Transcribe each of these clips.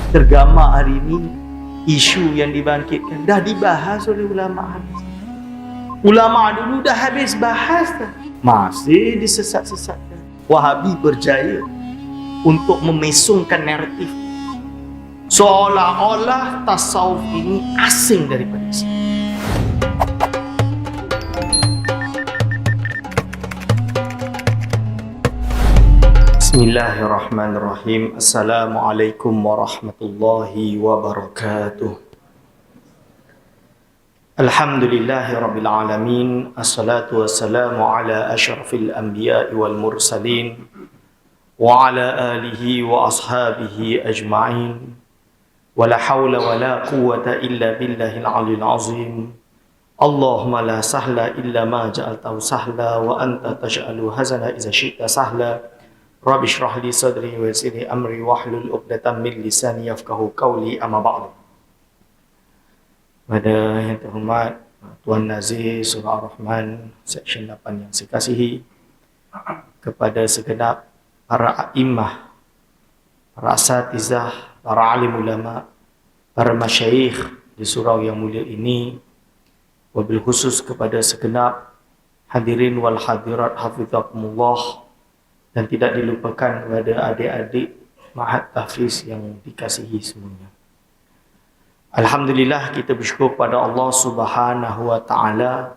tergamak hari ini, isu yang dibangkitkan dah dibahas oleh ulama habis. Ulama dulu dah habis bahas dah, masih disesat-sesatkan. Wahabi berjaya untuk memesongkan naratif seolah-olah tasawuf ini asing daripada Islam. Bismillahirrahmanirrahim. Assalamualaikum warahmatullahi wabarakatuh. Alhamdulillahi rabbil alamin. Assalatu wassalamu ala asyrafil anbiya'i wal mursalin wa ala alihi wa ashabihi ajma'in. Wala hawla wala quwwata illa billahil aliyyil azim. Allahumma la sahla illa ma ja'altahu sahla wa anta taj'alu hazana idza syi'ta sahla. Rabbi shrah li sadri wa yassir li amri wahlul 'uqdatam min lisani yafqahu qawli, amma ba'du. Pada yang terhormat Tuan Nazir Surah Ar-Rahman Seksyen 8 yang saya kasihi, kepada segenap para a'immah, para asatizah, para alim ulama, para masyayikh di surau yang mulia ini, wabil khusus kepada segenap hadirin wal hadirat hafizakumullah, dan tidak dilupakan kepada adik-adik Ma'had Tahfiz yang dikasihi semuanya. Alhamdulillah, kita bersyukur pada Allah Subhanahu wa Ta'ala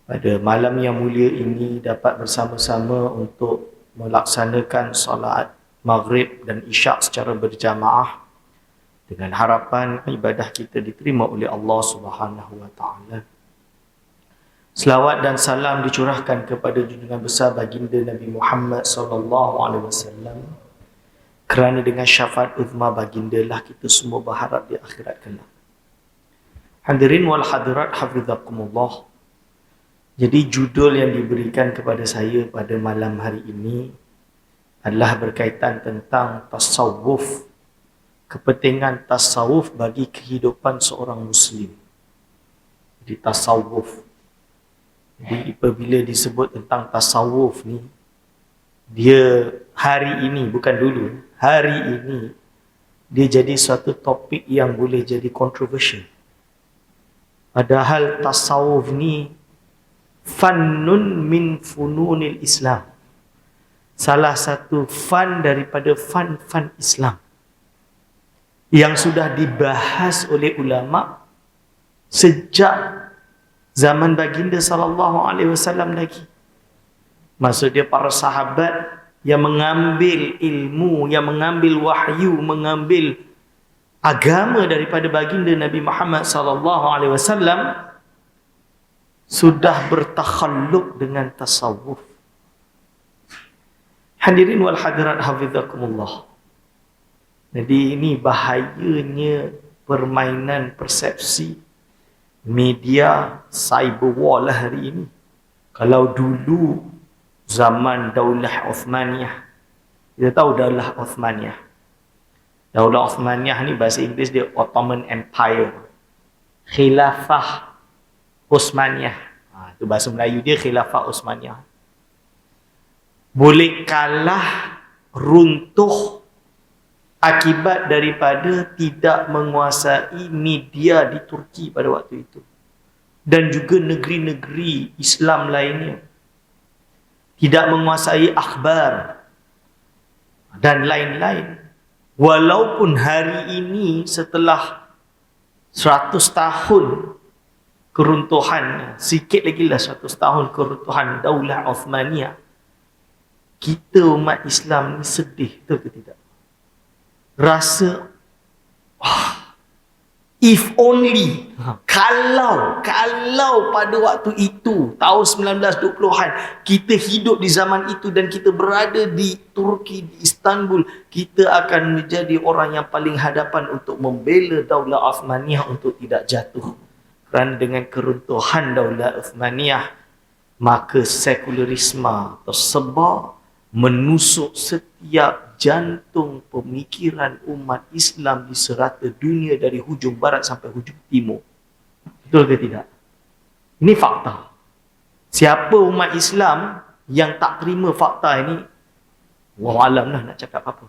pada malam yang mulia ini dapat bersama-sama untuk melaksanakan salat maghrib dan isyak secara berjamaah, dengan harapan ibadah kita diterima oleh Allah Subhanahu wa Ta'ala. Selawat dan salam dicurahkan kepada junjungan besar baginda Nabi Muhammad sallallahu alaihi wasallam, kerana dengan syafaat uzma baginda lah kita semua berharap di akhirat kelak. Hadirin wal hadirat hafizakumullah. Jadi judul yang diberikan kepada saya pada malam hari ini adalah berkaitan tentang tasawuf, kepentingan tasawuf bagi kehidupan seorang muslim. Jadi tasawuf. Jadi apabila disebut tentang tasawuf ni, dia hari ini, bukan dulu, hari ini dia jadi suatu topik yang boleh jadi controversial. Padahal tasawuf ni fannun min fununil Islam, salah satu fan daripada fan-fan Islam yang sudah dibahas oleh ulama sejak zaman baginda sallallahu alaihi wasallam lagi. Maksudnya para sahabat yang mengambil ilmu, yang mengambil wahyu, mengambil agama daripada baginda Nabi Muhammad sallallahu alaihi wasallam sudah bertakhalluk dengan tasawuf. Hadirin wal hadirat hafizakumullah. Jadi ini bahayanya permainan persepsi media cyber war lah hari ini. Kalau dulu zaman Daulah Uthmaniyah, kita tahu Daulah Uthmaniyah. Daulah Uthmaniyah ni bahasa Inggeris dia Ottoman Empire. Khilafah Uthmaniyah. Itu bahasa Melayu dia Khilafah Uthmaniyah. Boleh kalah, runtuh akibat daripada tidak menguasai media di Turki pada waktu itu, dan juga negeri-negeri Islam lainnya, tidak menguasai akhbar dan lain-lain. Walaupun hari ini setelah 100 tahun keruntuhan, sikit lagi lah 100 tahun keruntuhan Daulah Uthmaniyah, kita umat Islam ni sedih, betul ke tidak? Rasa if only, kalau pada waktu itu tahun 1920-an kita hidup di zaman itu dan kita berada di Turki, di Istanbul, kita akan menjadi orang yang paling hadapan untuk membela Daulah Uthmaniyah untuk tidak jatuh. Kerana dengan keruntuhan Daulah Uthmaniyah, maka sekularisme tersebar menusuk setiap jantung pemikiran umat Islam di serata dunia, dari hujung barat sampai hujung timur. Betul ke tidak? Ini fakta. Siapa umat Islam yang tak terima fakta ini, wallahu alam lah nak cakap apa.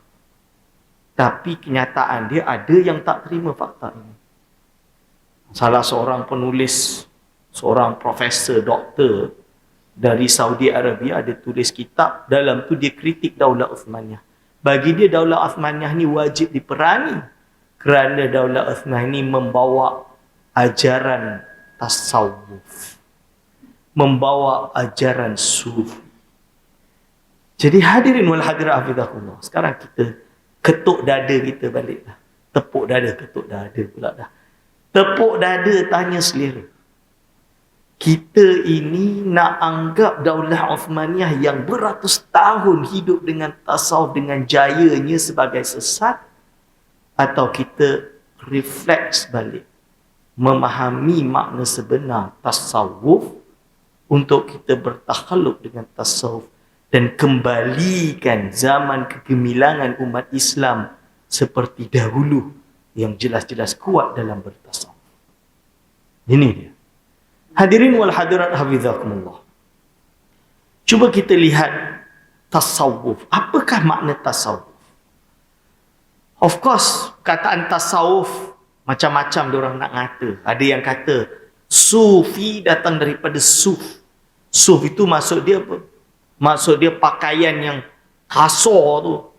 Tapi kenyataan dia ada yang tak terima fakta ini. Salah seorang penulis, seorang profesor, doktor dari Saudi Arabia ada tulis kitab, dalam tu dia kritik Daulah Uthmaniyah. Bagi dia Daulah Uthmaniyah ni wajib diperangi kerana Daulah Uthmaniyah ni membawa ajaran tasawuf, membawa ajaran sufi. Jadi hadirin wal hadirat hafizakumullah, sekarang kita ketuk dada kita balik dah. Tepuk dada, ketuk dada pula dah. Tepuk dada, tanya selera. Kita ini nak anggap Daulah Uthmaniyah yang beratus tahun hidup dengan tasawuf, dengan jayanya sebagai sesat, atau kita refleks balik, memahami makna sebenar tasawuf untuk kita bertakhalluq dengan tasawuf dan kembalikan zaman kegemilangan umat Islam seperti dahulu yang jelas-jelas kuat dalam bertasawuf. Ini dia. Hadirin wal hadirat hafizakumullah. Cuba kita lihat tasawuf. Apakah makna tasawuf? Of course, kataan tasawuf macam-macam diorang nak kata. Ada yang kata sufi datang daripada suf. Suf itu maksud dia apa? Maksud dia pakaian yang kasar tu.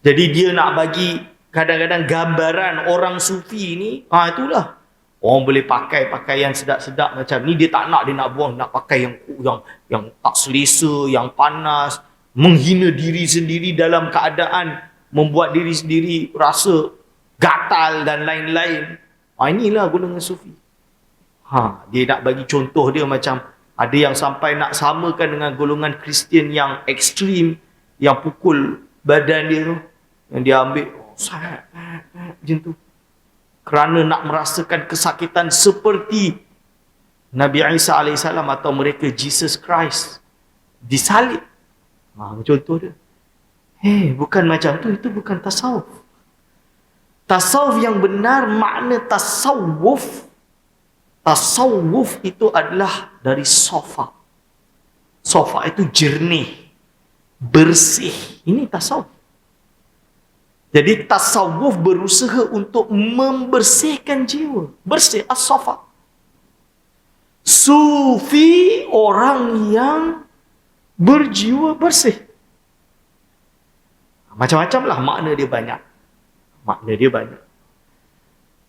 Jadi dia nak bagi kadang-kadang gambaran orang sufi ni, itulah. Orang boleh pakai pakaian sedap-sedap macam ni, dia tak nak, dia nak buang, nak pakai yang tak selesa, yang panas, menghina diri sendiri dalam keadaan membuat diri sendiri rasa gatal dan lain-lain. Inilah golongan sufi. Dia nak bagi contoh dia macam ada yang sampai nak samakan dengan golongan Kristian yang ekstrim, yang pukul badan dia tu, yang dia ambil macam tu, kerana nak merasakan kesakitan seperti Nabi Isa AS atau mereka Jesus Christ disalib. Contoh dia. Bukan macam tu, itu bukan tasawuf. Tasawuf yang benar, makna tasawuf, tasawuf itu adalah dari sofa. Sofa itu jernih, bersih. Ini tasawuf. Jadi tasawuf berusaha untuk membersihkan jiwa. Bersih, as-sofa. Sufi orang yang berjiwa bersih. Macam-macam lah makna dia banyak. Makna dia banyak.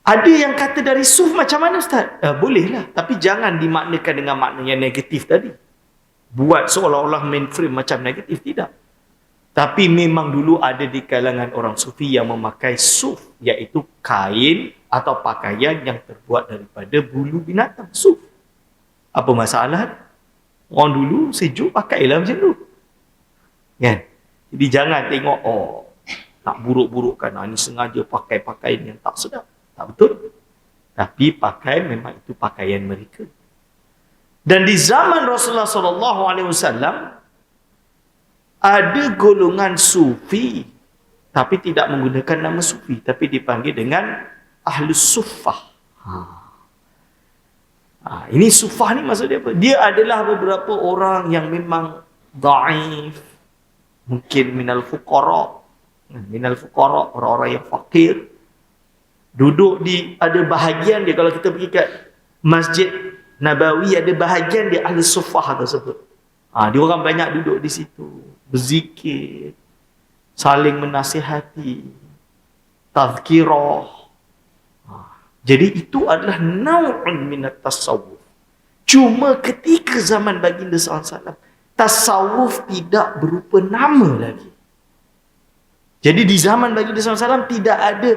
Ada yang kata dari suf macam mana Ustaz? Bolehlah. Tapi jangan dimaknakan dengan makna yang negatif tadi. Buat seolah-olah mainframe macam negatif. Tidak. Tapi memang dulu ada di kalangan orang sufi yang memakai suf, iaitu kain atau pakaian yang terbuat daripada bulu binatang. Suf. Apa masalah? Orang dulu sejuk pakailah macam tu. Kan? Jadi jangan tengok, nak buruk-burukkan, ini sengaja pakai pakaian yang tak sedap. Tak betul. Tapi pakai memang itu pakaian mereka. Dan di zaman Rasulullah SAW, ada golongan sufi, tapi tidak menggunakan nama sufi, tapi dipanggil dengan ahlus suffah. Ini suffah ni maksud dia apa? Dia adalah beberapa orang yang memang dhaif, mungkin minal fuqara, orang-orang yang fakir, duduk di, ada bahagian dia, kalau kita pergi kat Masjid Nabawi, ada bahagian dia ahlus suffah tersebut. Dia orang banyak duduk di situ, berzikir, saling menasihati, tazkirah. Jadi itu adalah nau'un minat tasawuf. Cuma ketika zaman baginda SAW, tasawuf tidak berupa nama lagi. Jadi di zaman baginda SAW tidak ada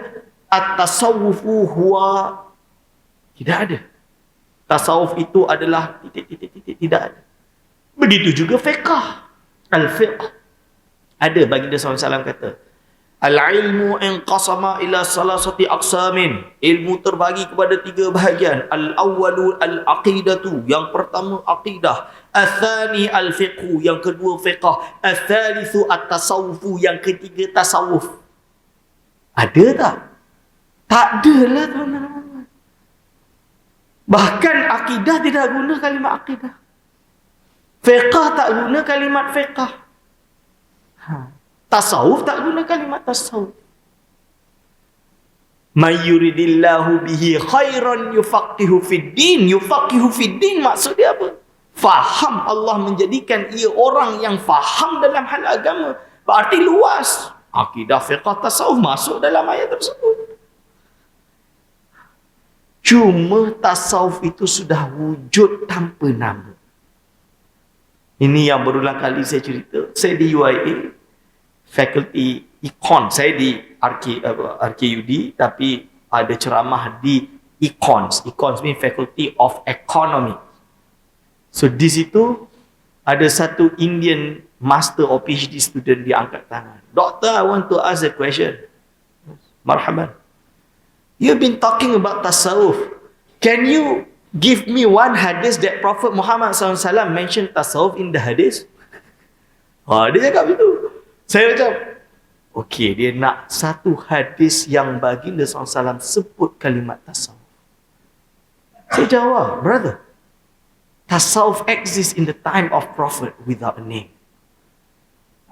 at-tasawufu huwa, tidak ada. Tasawuf itu adalah titik-titik, tidak ada. Begitu juga fiqh. Al-fiqh. Ada baginda SAW kata, al-ilmu inqasama ila salasati aqsamin. Ilmu terbagi kepada 3 bahagian. Al-awwalu al-aqidatu. Yang pertama aqidah. Al-thani al-fiqhu. Yang kedua fiqh. Al-thalithu at-tasawufu. Yang ketiga tasawuf. Ada tak? Tak ada lah tuan-tuan. Bahkan akidah tidak guna kalimat akidah. Fiqh tak guna kalimat fiqh. Tasawuf tak guna kalimat tasawuf. May yuridillahu bihi khairan yufaqihu fid din. Yufaqihu fid din maksud dia apa? Faham. Allah menjadikan ia orang yang faham dalam hal agama. Berarti luas. Akidah, fiqh, tasawuf masuk dalam ayat tersebut. Cuma tasawuf itu sudah wujud tanpa nama. Ini yang berulang kali saya cerita. Saya di UIA, fakulti Econ. Saya di RKUD, tapi ada ceramah di Econs. Econs mean Faculty of Economy. So di situ ada satu Indian master or PhD student dia angkat tangan. Doctor, I want to ask a question. Marhaban. You've been talking about tasawuf. Can you give me one hadis that Prophet Muhammad SAW mentioned tasawuf in the hadis? Dia cakap begitu. Saya macam, okey, dia nak satu hadis yang baginda SAW sebut kalimat tasawuf. Saya jawab, brother, tasawuf exists in the time of Prophet without a name.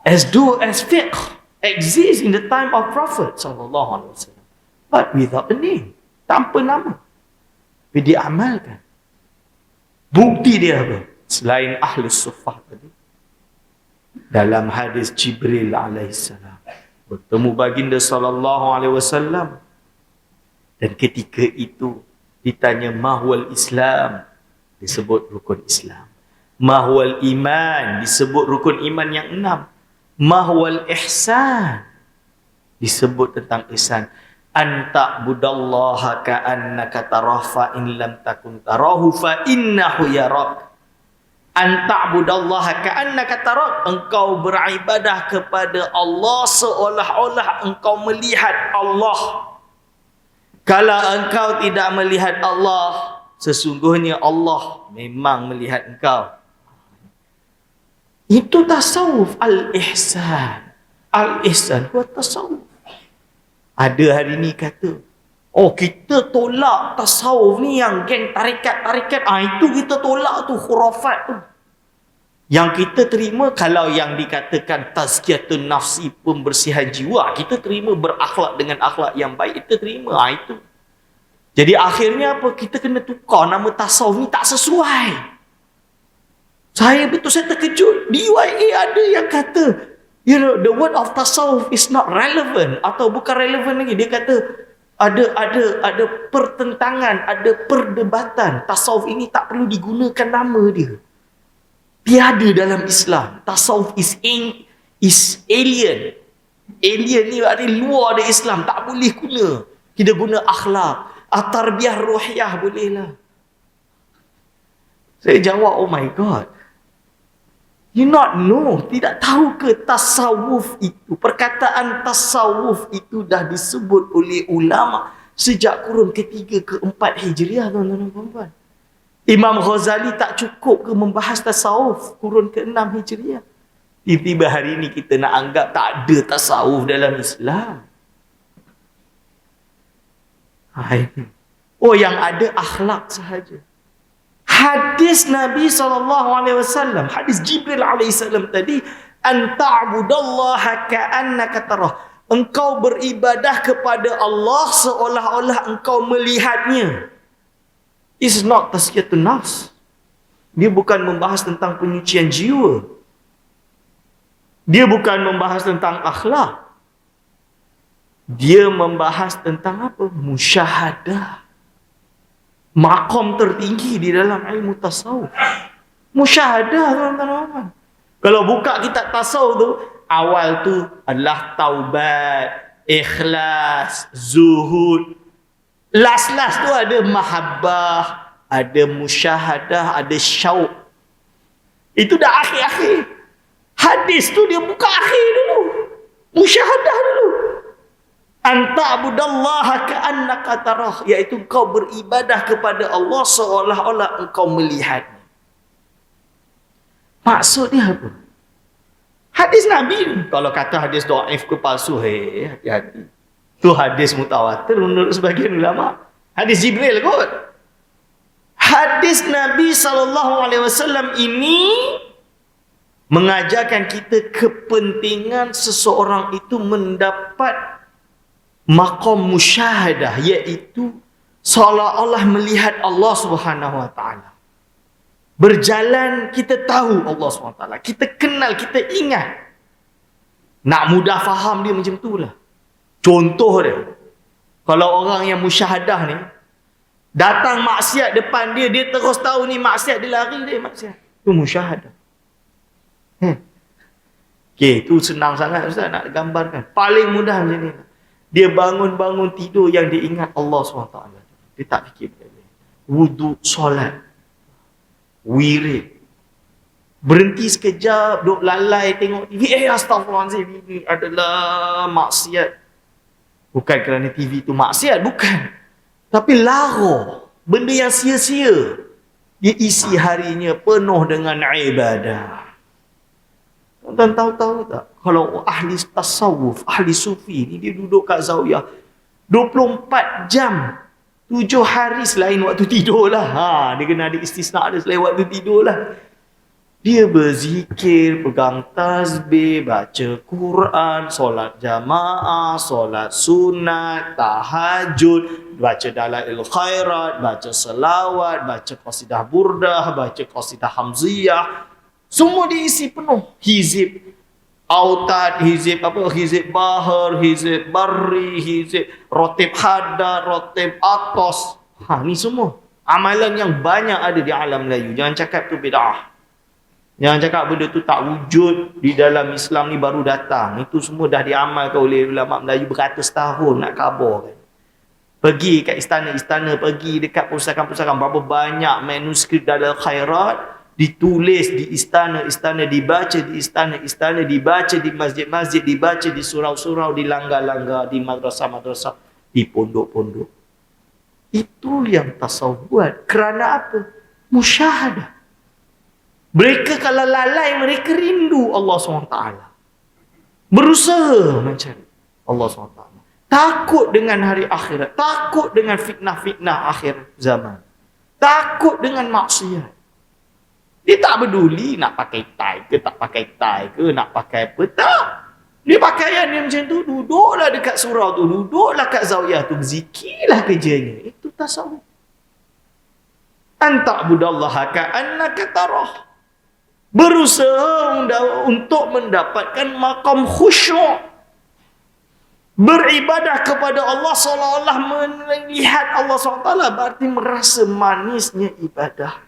As fiqh exists in the time of Prophet SAW, but without a name, tanpa nama. Tapi dia amalkan. Bukti dia apa? Selain ahli suffah tadi, dalam hadis Jibril alaihissalam bertemu baginda SAW, dan ketika itu ditanya mahwal Islam, disebut rukun Islam. Mahwal iman, disebut rukun iman yang 6. Mahwal ihsan, disebut tentang ihsan. Anta budallaha ka'annaka tarah fa in lam takun tarahu fa innahu yarak. Anta budallaha ka'annaka tarah, engkau beribadah kepada Allah seolah-olah engkau melihat Allah. Kalau engkau tidak melihat Allah, sesungguhnya Allah memang melihat engkau. Itu tasawuf al-ihsan. Al-ihsan huwa tasawuf. Ada hari ni kata, kita tolak tasawuf ni yang geng tarikat-tarikat. Itu kita tolak tu, khurafat tu. Yang kita terima, kalau yang dikatakan tazkiyatun nafsi, pembersihan jiwa, kita terima berakhlak dengan akhlak yang baik, kita terima. Itu. Jadi akhirnya apa? Kita kena tukar nama tasawuf ni tak sesuai. Saya terkejut. Di UIA ada yang kata, the word of tasawuf is not relevant, atau bukan relevan lagi. Dia kata ada pertentangan, ada perdebatan. Tasawuf ini tak perlu digunakan nama dia. Tiada dalam Islam. Tasawuf is alien. Alien ni berarti luar dari Islam. Tak boleh guna. Kita guna akhlak. Tarbiyah ruhiyah bolehlah. Saya jawab, oh my God. You not know, tidak tahu ke tasawuf itu, perkataan tasawuf itu dah disebut oleh ulama sejak kurun ketiga ke-4 Hijriah, tuan-tuan dan puan-puan. Imam Ghazali tak cukup ke membahas tasawuf kurun ke-6 Hijriah. Tiba-tiba hari ini kita nak anggap tak ada tasawuf dalam Islam. Yang ada akhlak sahaja. Hadis Nabi SAW, hadis Jibril alaihissalam tadi, an ta'budallaha ka'annaka tarah. Engkau beribadah kepada Allah seolah-olah engkau melihatnya. It's not tazkiyatun nafs. Dia bukan membahas tentang penyucian jiwa. Dia bukan membahas tentang akhlak. Dia membahas tentang apa? Musyahadah. Maqam tertinggi di dalam ilmu tasawuf. Musyahadah, teman-teman. Kalau buka kitab tasawuf tu, awal tu adalah taubat, ikhlas, zuhud. Last tu ada mahabbah, ada musyahadah, ada syauq. Itu dah akhir-akhir. Hadis tu dia buka akhir dulu. Musyahadah dulu. Anta'budallaha ka'annaka tarah, iaitu kau beribadah kepada Allah seolah-olah engkau melihatnya. Maksud dia apa? Hadis Nabi, kalau kata hadis dhaif ke palsu, hati-hati. Itu hadis mutawatir menurut sebagian ulama. Hadis Jibril kot. Hadis Nabi SAW ini mengajarkan kita kepentingan seseorang itu mendapat maqam musyahadah, iaitu seolah-olah melihat Allah Subhanahu Wa Taala. Berjalan kita tahu Allah Subhanahu Wa Taala, kita kenal, kita ingat. Nak mudah faham dia macam tu lah. Contoh dia, kalau orang yang musyahadah ni datang maksiat depan dia, dia terus tahu ni maksiat, dia lari dari maksiat. Itu musyahadah. Okey, tu senang sangat Ustaz nak gambarkan. Paling mudah macam ni. Dia bangun-bangun tidur yang dia ingat Allah SWT. Dia tak fikir benda. Wuduk, solat, wirid. Berhenti sekejap, duk lalai tengok TV. Astagfirullahaladzim, ini adalah maksiat. Bukan kerana TV tu maksiat, bukan. Tapi lara, benda yang sia-sia. Dia isi harinya penuh dengan ibadah. Tuan tahu tak? Kalau ahli tasawuf, ahli sufi ni, dia duduk kat zawiyah 24 jam, 7 hari selain waktu tidur lah. Dia kena ada istisna ada selain waktu tidur lah. Dia berzikir, pegang tasbih, baca Quran, solat jamaah, solat sunat, tahajud, baca dalail khairat, baca selawat, baca qasidah burdah, baca qasidah hamziyah. Semua diisi penuh. Hizib autad, hizib hizib bahar, hizib barri, hizib rotib hadar, rotib atos. Ni semua amalan yang banyak ada di alam Melayu. Jangan cakap tu bid'ah. Jangan cakap benda tu tak wujud di dalam Islam ni baru datang. Itu semua dah diamalkan oleh ulama Melayu beratus tahun nak kabarkan. Pergi kat istana-istana, pergi dekat pusakan-pusakan, berapa banyak manuskrip dalam khairat ditulis di istana-istana, dibaca di istana-istana, dibaca di masjid-masjid, dibaca di surau-surau, di langgar-langgar, di madrasah-madrasah, di pondok-pondok. Itu yang tasawuf buat. Kerana apa? Musyahadah. Mereka kalau lalai, mereka rindu Allah SWT. Berusaha mencari Allah SWT. Takut dengan hari akhirat. Takut dengan fitnah-fitnah akhir zaman. Takut dengan maksiat. Dia tak peduli nak pakai tie ke, tak pakai tie ke, nak pakai apa. Tak. Dia pakaian dia macam tu. Duduklah dekat surau tu. Duduklah kat zawiyah tu. Berzikirlah kerjanya. Itu tasawuf. Anta'budallaha ka'annaka tarah. Berusaha untuk mendapatkan maqam khusyuk. Beribadah kepada Allah seolah-olah melihat Allah SWT. Berarti merasa manisnya ibadah.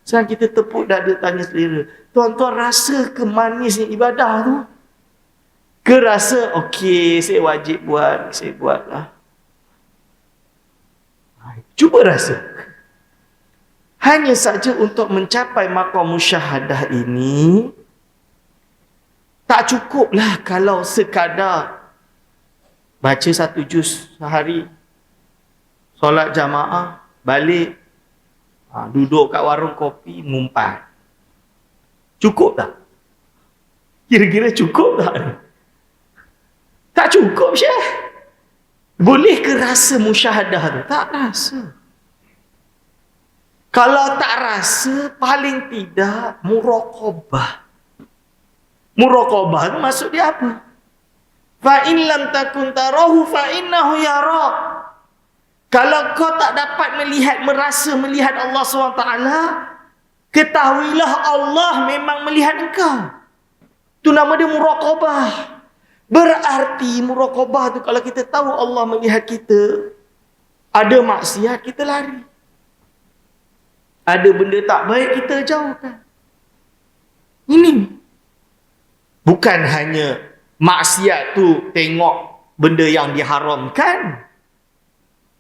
Sekarang kita tepuk dada tanya selera. Tuan-tuan rasa ke manisnya ibadah tu? Ke rasa, okey saya wajib buat, saya buatlah. Cuba rasa. Hanya saja untuk mencapai maqam musyahadah ini, tak cukuplah kalau sekadar baca 1 juz sehari, solat jamaah, balik, duduk kat warung kopi, ngumpat. Cukup tak? Kira-kira cukup tak? Tak cukup, Syekh. Boleh ke rasa musyahadah tu? Tak rasa. Kalau tak rasa, paling tidak muraqabah. Muraqabah tu maksud dia apa? Fa in lam takun tarahu fa innahu yara. Kalau kau tak dapat melihat, merasa melihat Allah SWT, ketahuilah Allah memang melihat engkau. Itu nama dia muraqabah. Berarti muraqabah tu kalau kita tahu Allah melihat kita, ada maksiat kita lari. Ada benda tak baik kita jauhkan. Ini bukan hanya maksiat tu tengok benda yang diharamkan,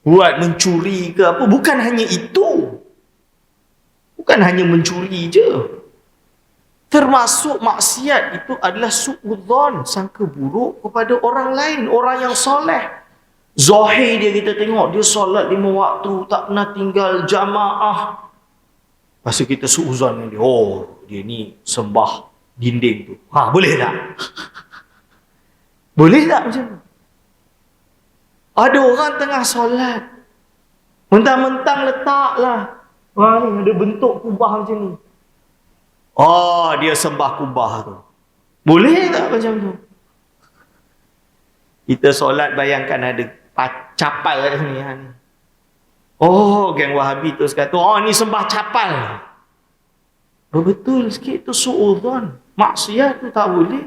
buat mencuri ke apa, bukan hanya itu. Bukan hanya mencuri je. Termasuk maksiat itu adalah su'udzon, sangka buruk kepada orang lain, orang yang soleh. Zahir dia kita tengok, dia solat 5 waktu, tak pernah tinggal jamaah. Lepas kita su'udzon dengan dia, dia ni sembah dinding tu. Boleh tak? Boleh tak macam tu? Ada orang tengah solat, mentang-mentang letaklah, ada bentuk kubah macam ni. Dia sembah kubah tu. Boleh tak macam tu? Kita solat, bayangkan ada capal kat sini. Oh, geng Wahabi tu kata, oh ni sembah capal. Oh, betul sikit tu suudzon. Maksiat tu tak boleh.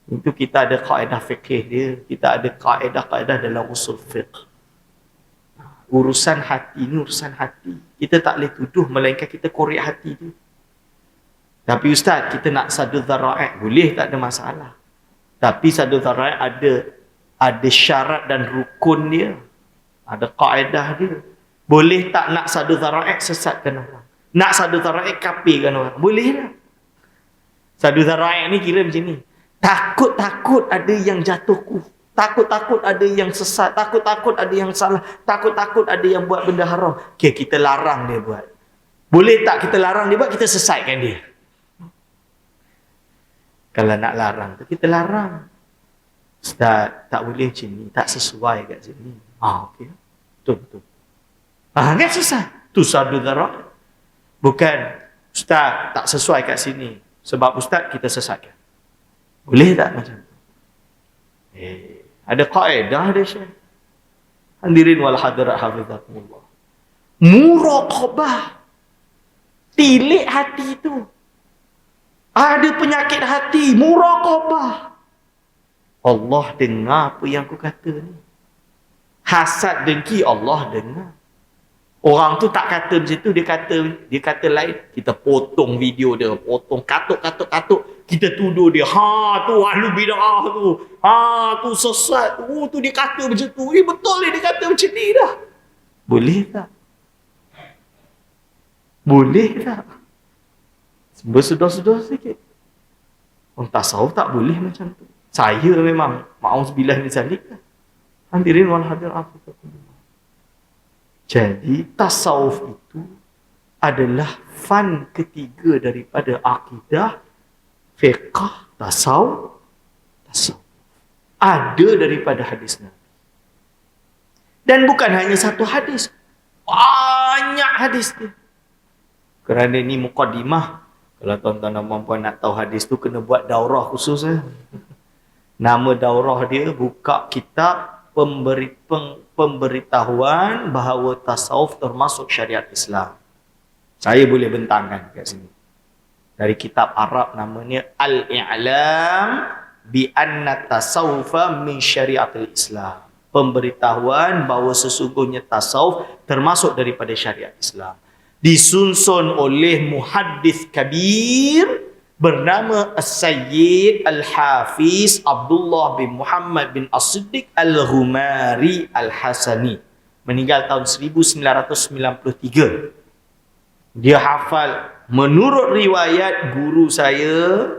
Itu kita ada kaedah fikih dia. Kita ada kaedah-kaedah dalam usul fiqh. Urusan hati ni urusan hati. Kita tak boleh tuduh melainkan kita korek hati tu. Tapi ustaz, kita nak sadu dzara'i, boleh, tak ada masalah. Tapi sadu dzara'i ada syarat dan rukun dia. Ada kaedah dia. Boleh tak nak sadu dzara'i sesatkan orang? Nak sadu dzara'i kafirkan orang? Boleh tak? Sadu dzara'i ni kira macam ni. Takut-takut ada yang jatuh kufur. Takut-takut ada yang sesat. Takut-takut ada yang salah. Takut-takut ada yang buat benda haram. Okay, kita larang dia buat. Boleh tak kita larang dia buat, kita sesatkan dia? Kalau nak larang tu, kita larang. Ustaz, tak boleh macam ni. Tak sesuai kat sini. Okey. Betul-betul. Kan susah. Tu sadu dzara'i. Bukan, Ustaz, tak sesuai kat sini. Sebab Ustaz, kita sesatkan. Boleh tak macam tu? Ada kaedah dia, Syekh. Hadirin wal hadirat hafizakumullah. Muraqabah. Tilik hati tu. Ada penyakit hati, muraqabah. Allah dengar apa yang aku kata ni. Hasad dengki, Allah dengar. Orang tu tak kata macam tu, dia kata lain. Kita potong video dia, potong katuk. Kita tuduh dia, tu ahlu bid'ah tu. Tu sesat tu. Tu dia kata macam tu. Betul dia kata macam ni dah. Boleh tak? Boleh tak? Bersedar-sedar sikit. Orang tasawuf tak boleh macam tu. Saya memang ma'auzubillah min zalik. Hadirin wal hadirat. Jadi tasawuf itu adalah fan ketiga daripada akidah, fiqh, tasawuf. Ada daripada hadis Nabi. Dan bukan hanya satu hadis. Banyak hadis dia. Kerana ni muqaddimah. Kalau tuan-tuan dan puan-puan nak tahu hadis tu, kena buat daurah khusus. Nama daurah dia, buka kitab pemberitahuan bahawa tasawuf termasuk syariat Islam. Saya boleh bentangkan kat sini. Dari kitab Arab namanya Al-I'lam bi anna tasawufa min syariatil Islam. Pemberitahuan bahawa sesungguhnya tasawuf termasuk daripada syariat Islam. Disusun oleh muhaddis kabir bernama As-Sayyid Al-Hafiz Abdullah bin Muhammad bin As-Siddiq Al-Ghumari Al-Hasani. Meninggal tahun 1993. Dia hafal, menurut riwayat guru saya,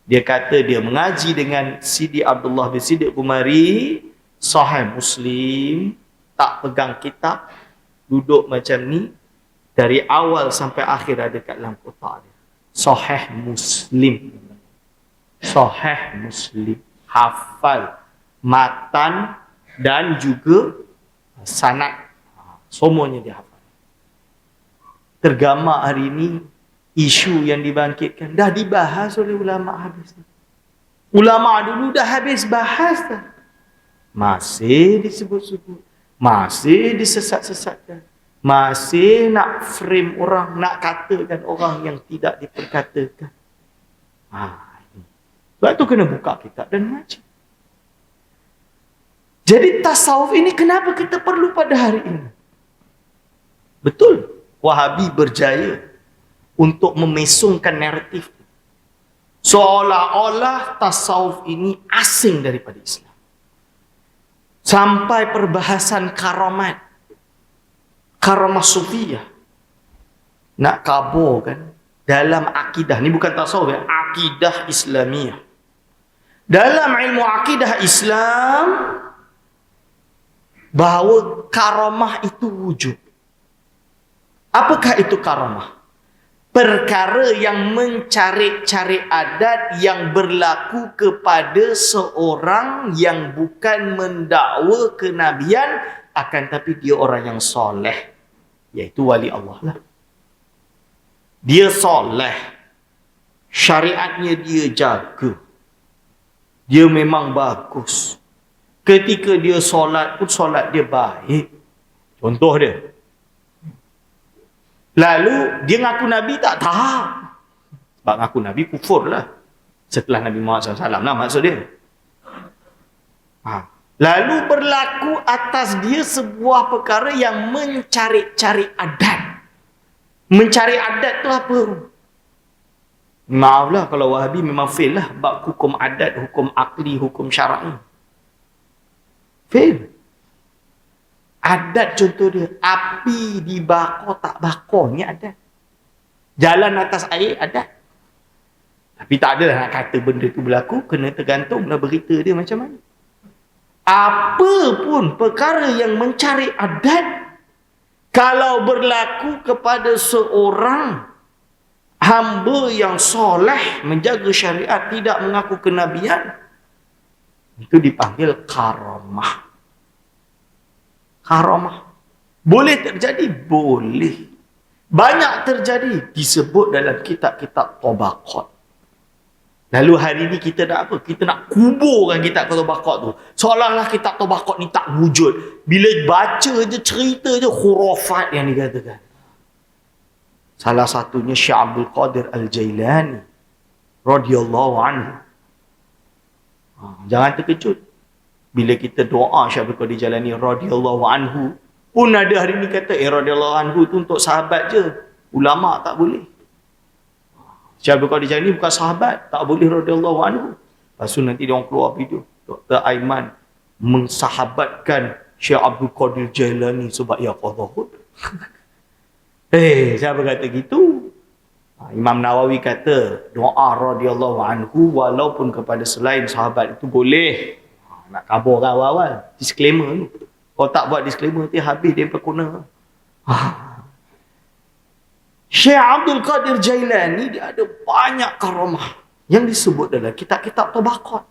dia kata dia mengaji dengan Sidi Abdullah bin Siddiq Ghumari, Sahih Muslim, tak pegang kitab, duduk macam ni, dari awal sampai akhir ada kat dalam kotak dia. Sahih Muslim. Sahih Muslim. Hafal matan dan juga sanad. Semuanya dia hafal. Tergamak hari ini, isu yang dibangkitkan dah dibahas oleh ulama habis. Ulama dulu dah habis bahas dah. Masih disebut-sebut. Masih disesat-sesatkan. Masih nak frame orang, nak katakan orang yang tidak diperkatakan. Sebab tu kena buka kitab dan ngaji. Jadi tasawuf ini kenapa kita perlu pada hari ini? Betul, Wahabi berjaya untuk memesongkan naratif. Seolah-olah tasawuf ini asing daripada Islam. Sampai perbahasan karamat. Karamah sufiyah. Nak kaburkan dalam akidah. Ni bukan tasawuf ya. Akidah Islamiyah. Dalam ilmu akidah Islam, bahawa karamah itu wujud. Apakah itu karamah? Perkara yang mencari-cari adat yang berlaku kepada seorang yang bukan mendakwa kenabian, akan tapi dia orang yang soleh, iaitu wali Allah lah. Dia soleh, syariatnya dia jaga, dia memang bagus, Ketika dia solat pun solat dia baik. Contoh dia. Lalu dia ngaku Nabi tak? Tak. Sebab ngaku Nabi kufur lah. Setelah Nabi Muhammad SAW lah maksud dia. Lalu berlaku atas dia sebuah perkara yang mencari-cari adat. Mencari adat tu apa? Maaflah kalau Wahabi memang fail lah bab hukum adat, hukum akli, hukum syar'i. Fail. Adat contoh dia, api dibakar tak bakar ni adat. Jalan atas air adat. Tapi tak adalah nak kata benda tu berlaku, kena tergantunglah berita dia macam mana. Apa pun perkara yang mencari adat, kalau berlaku kepada seorang hamba yang soleh, menjaga syariat, tidak mengaku kenabian, itu dipanggil karamah. Karamah. Boleh terjadi? Boleh. Banyak terjadi. Disebut dalam kitab-kitab Tabaqat. Lalu hari ni kita nak apa? Kita nak kuburkan kitab Tabaqat tu. Seolah-olah kitab Tabaqat ni tak wujud. Bila baca je, cerita je, khurafat yang dikatakan. Salah satunya Syekh Abdul Qadir Al-Jailani radhiyallahu anhu. Jangan terkejut. Bila kita doa Syekh Abdul Qadir Jailani radhiyallahu anhu, pun ada hari ni kata radhiyallahu anhu tu untuk sahabat je. Ulama tak boleh. Syekh Abdul Qadir Jailani bukan sahabat, tak boleh radhiyallahu anhu. Lepas tu nanti dia orang keluar video. Dr. Aiman mensahabatkan Syekh Abdul Qadir Jailani sebab ia qadhahud. Siapa kata gitu? Imam Nawawi kata doa radhiyallahu anhu walaupun kepada selain sahabat itu boleh. Nak kabarkan awal-awal. Disclaimer ni. Kalau tak buat disclaimer nanti habis dia berkona. Syekh Abdul Qadir Jailani dia ada banyak karamah yang disebut dalam kitab-kitab Tabaqat.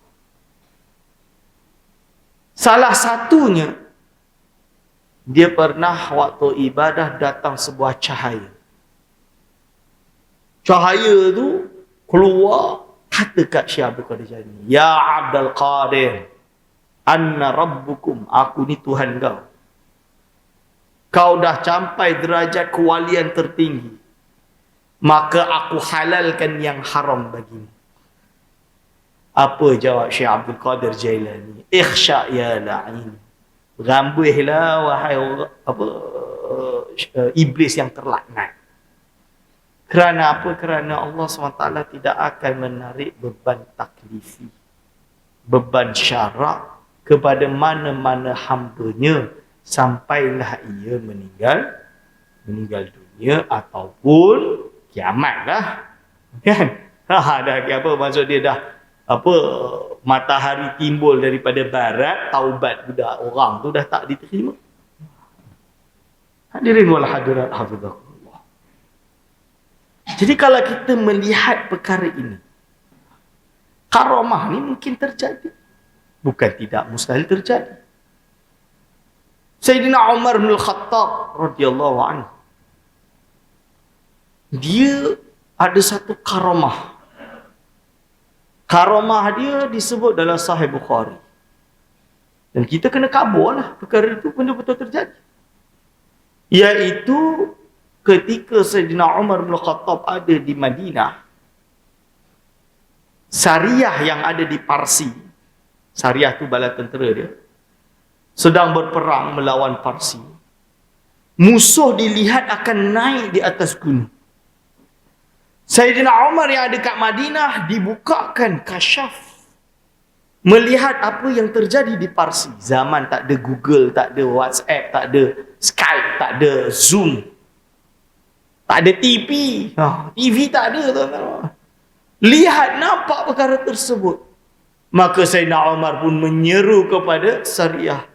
Salah satunya, dia pernah waktu ibadah datang sebuah cahaya. Cahaya tu keluar, kata kat Syekh Abdul Qadir Jailani, "Ya Abdul Qadir, anna rabbukum, aku ni Tuhan kau. Kau dah capai derajat kewalian tertinggi. Maka aku halalkan yang haram bagimu." Apa jawab Syekh Abdul Qadir Jailani? "Ikhsha ya la'in." Rambuihlah wahai iblis yang terlaknat. Kerana apa? Kerana Allah SWT tidak akan menarik beban taklifi, beban syarak kepada mana-mana hambanya sampailah ia meninggal dunia ataupun kiamat lah. Kan? Dah apa maksud dia dah matahari timbul daripada barat, taubat budak orang tu dah tak diterima. Hadirin wal hadirat hafizahullah. Jadi kalau kita melihat perkara ini, karamah ni mungkin terjadi. Bukan tidak mustahil terjadi. Sayyidina Umar bin Al-Khattab radhiyallahu anhu, dia ada satu karamah. Karamah dia disebut dalam Sahih Bukhari. Dan kita kena kabarlah perkara itu betul-betul terjadi. Iaitu ketika Sayyidina Umar bin Khattab ada di Madinah, Sariyah yang ada di Parsi, Sariyah tu bala tentera dia, sedang berperang melawan Parsi. Musuh dilihat akan naik di atas gunung. Sayyidina Umar yang ada kat Madinah dibukakan kasyaf, melihat apa yang terjadi di Parsi. Zaman tak ada Google, tak ada WhatsApp, tak ada Skype, tak ada Zoom, tak ada TV. TV tak ada, tuan-tuan. Lihat nampak perkara tersebut. Maka Sayyidina Umar pun menyeru kepada Sariyah,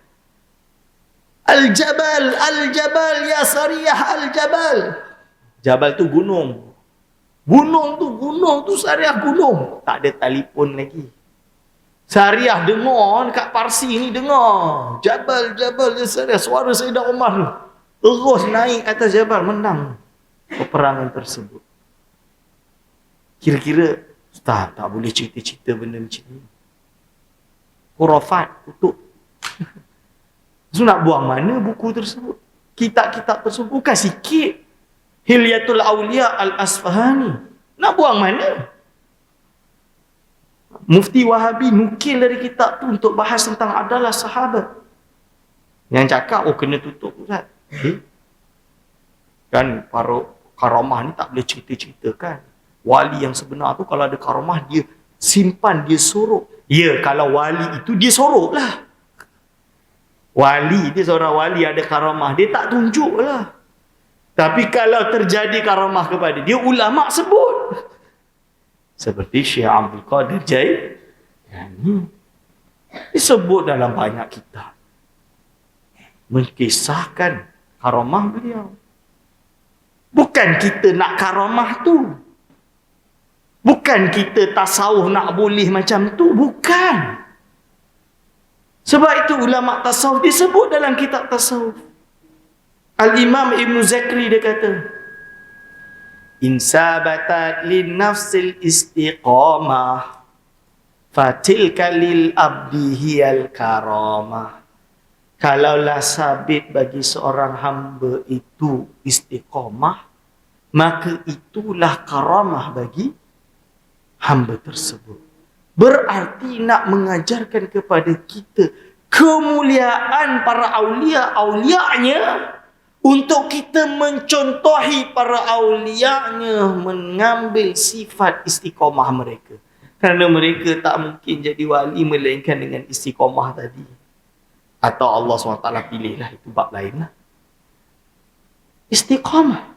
"Al-Jabal, Al-Jabal, ya Sariyah, Al-Jabal." Jabal tu gunung. Gunung tu Sariyah gunung. Tak ada telefon lagi. Sariyah dengar dekat Parsi ni, dengar Jabal, Jabal ya Sariyah, suara Sayyidina Umar tu. Terus naik atas Jabal, menang peperangan tersebut. Kira-kira Ustaz tak boleh cerita-cerita benda macam ni. Khurafat, tutup. So nak buang mana buku tersebut? Kitab-kitab tersebut bukan sikit. Hilyatul Awliya Al-Asfahani. Nak buang mana? Mufti Wahabi nukil dari kitab tu untuk bahas tentang adalah sahabat. Yang cakap, oh kena tutup Ustaz. Kan para karamah ni tak boleh cerita-ceritakan. Wali yang sebenar tu kalau ada karamah dia simpan, dia sorok. Ya, kalau wali itu dia sorok lah. Wali, dia seorang wali ada karamah, dia tak tunjuk lah. Tapi kalau terjadi karamah kepada dia, ulama sebut. Seperti Syekh Abdul Qadir Jailani. Disebut dalam banyak kitab. Mengkisahkan karamah beliau. Bukan kita nak karamah tu. Bukan kita tasawuf nak boleh macam tu. Bukan. Sebab itu ulama tasawuf disebut dalam kitab tasawuf. Al-Imam Ibn Zakri dia kata, in sabatat lin nafsil istiqamah fatilka lil abdi hiyal karamah. Kalaulah sabit bagi seorang hamba itu istiqamah, maka itulah karamah bagi hamba tersebut. Berarti nak mengajarkan kepada kita kemuliaan para aulia-aulianya, untuk kita mencontohi para aulianya mengambil sifat istiqamah mereka. Kerana mereka tak mungkin jadi wali melainkan dengan istiqamah tadi. Atau Allah SWT pilihlah, itu bab lain lah. Istiqamah.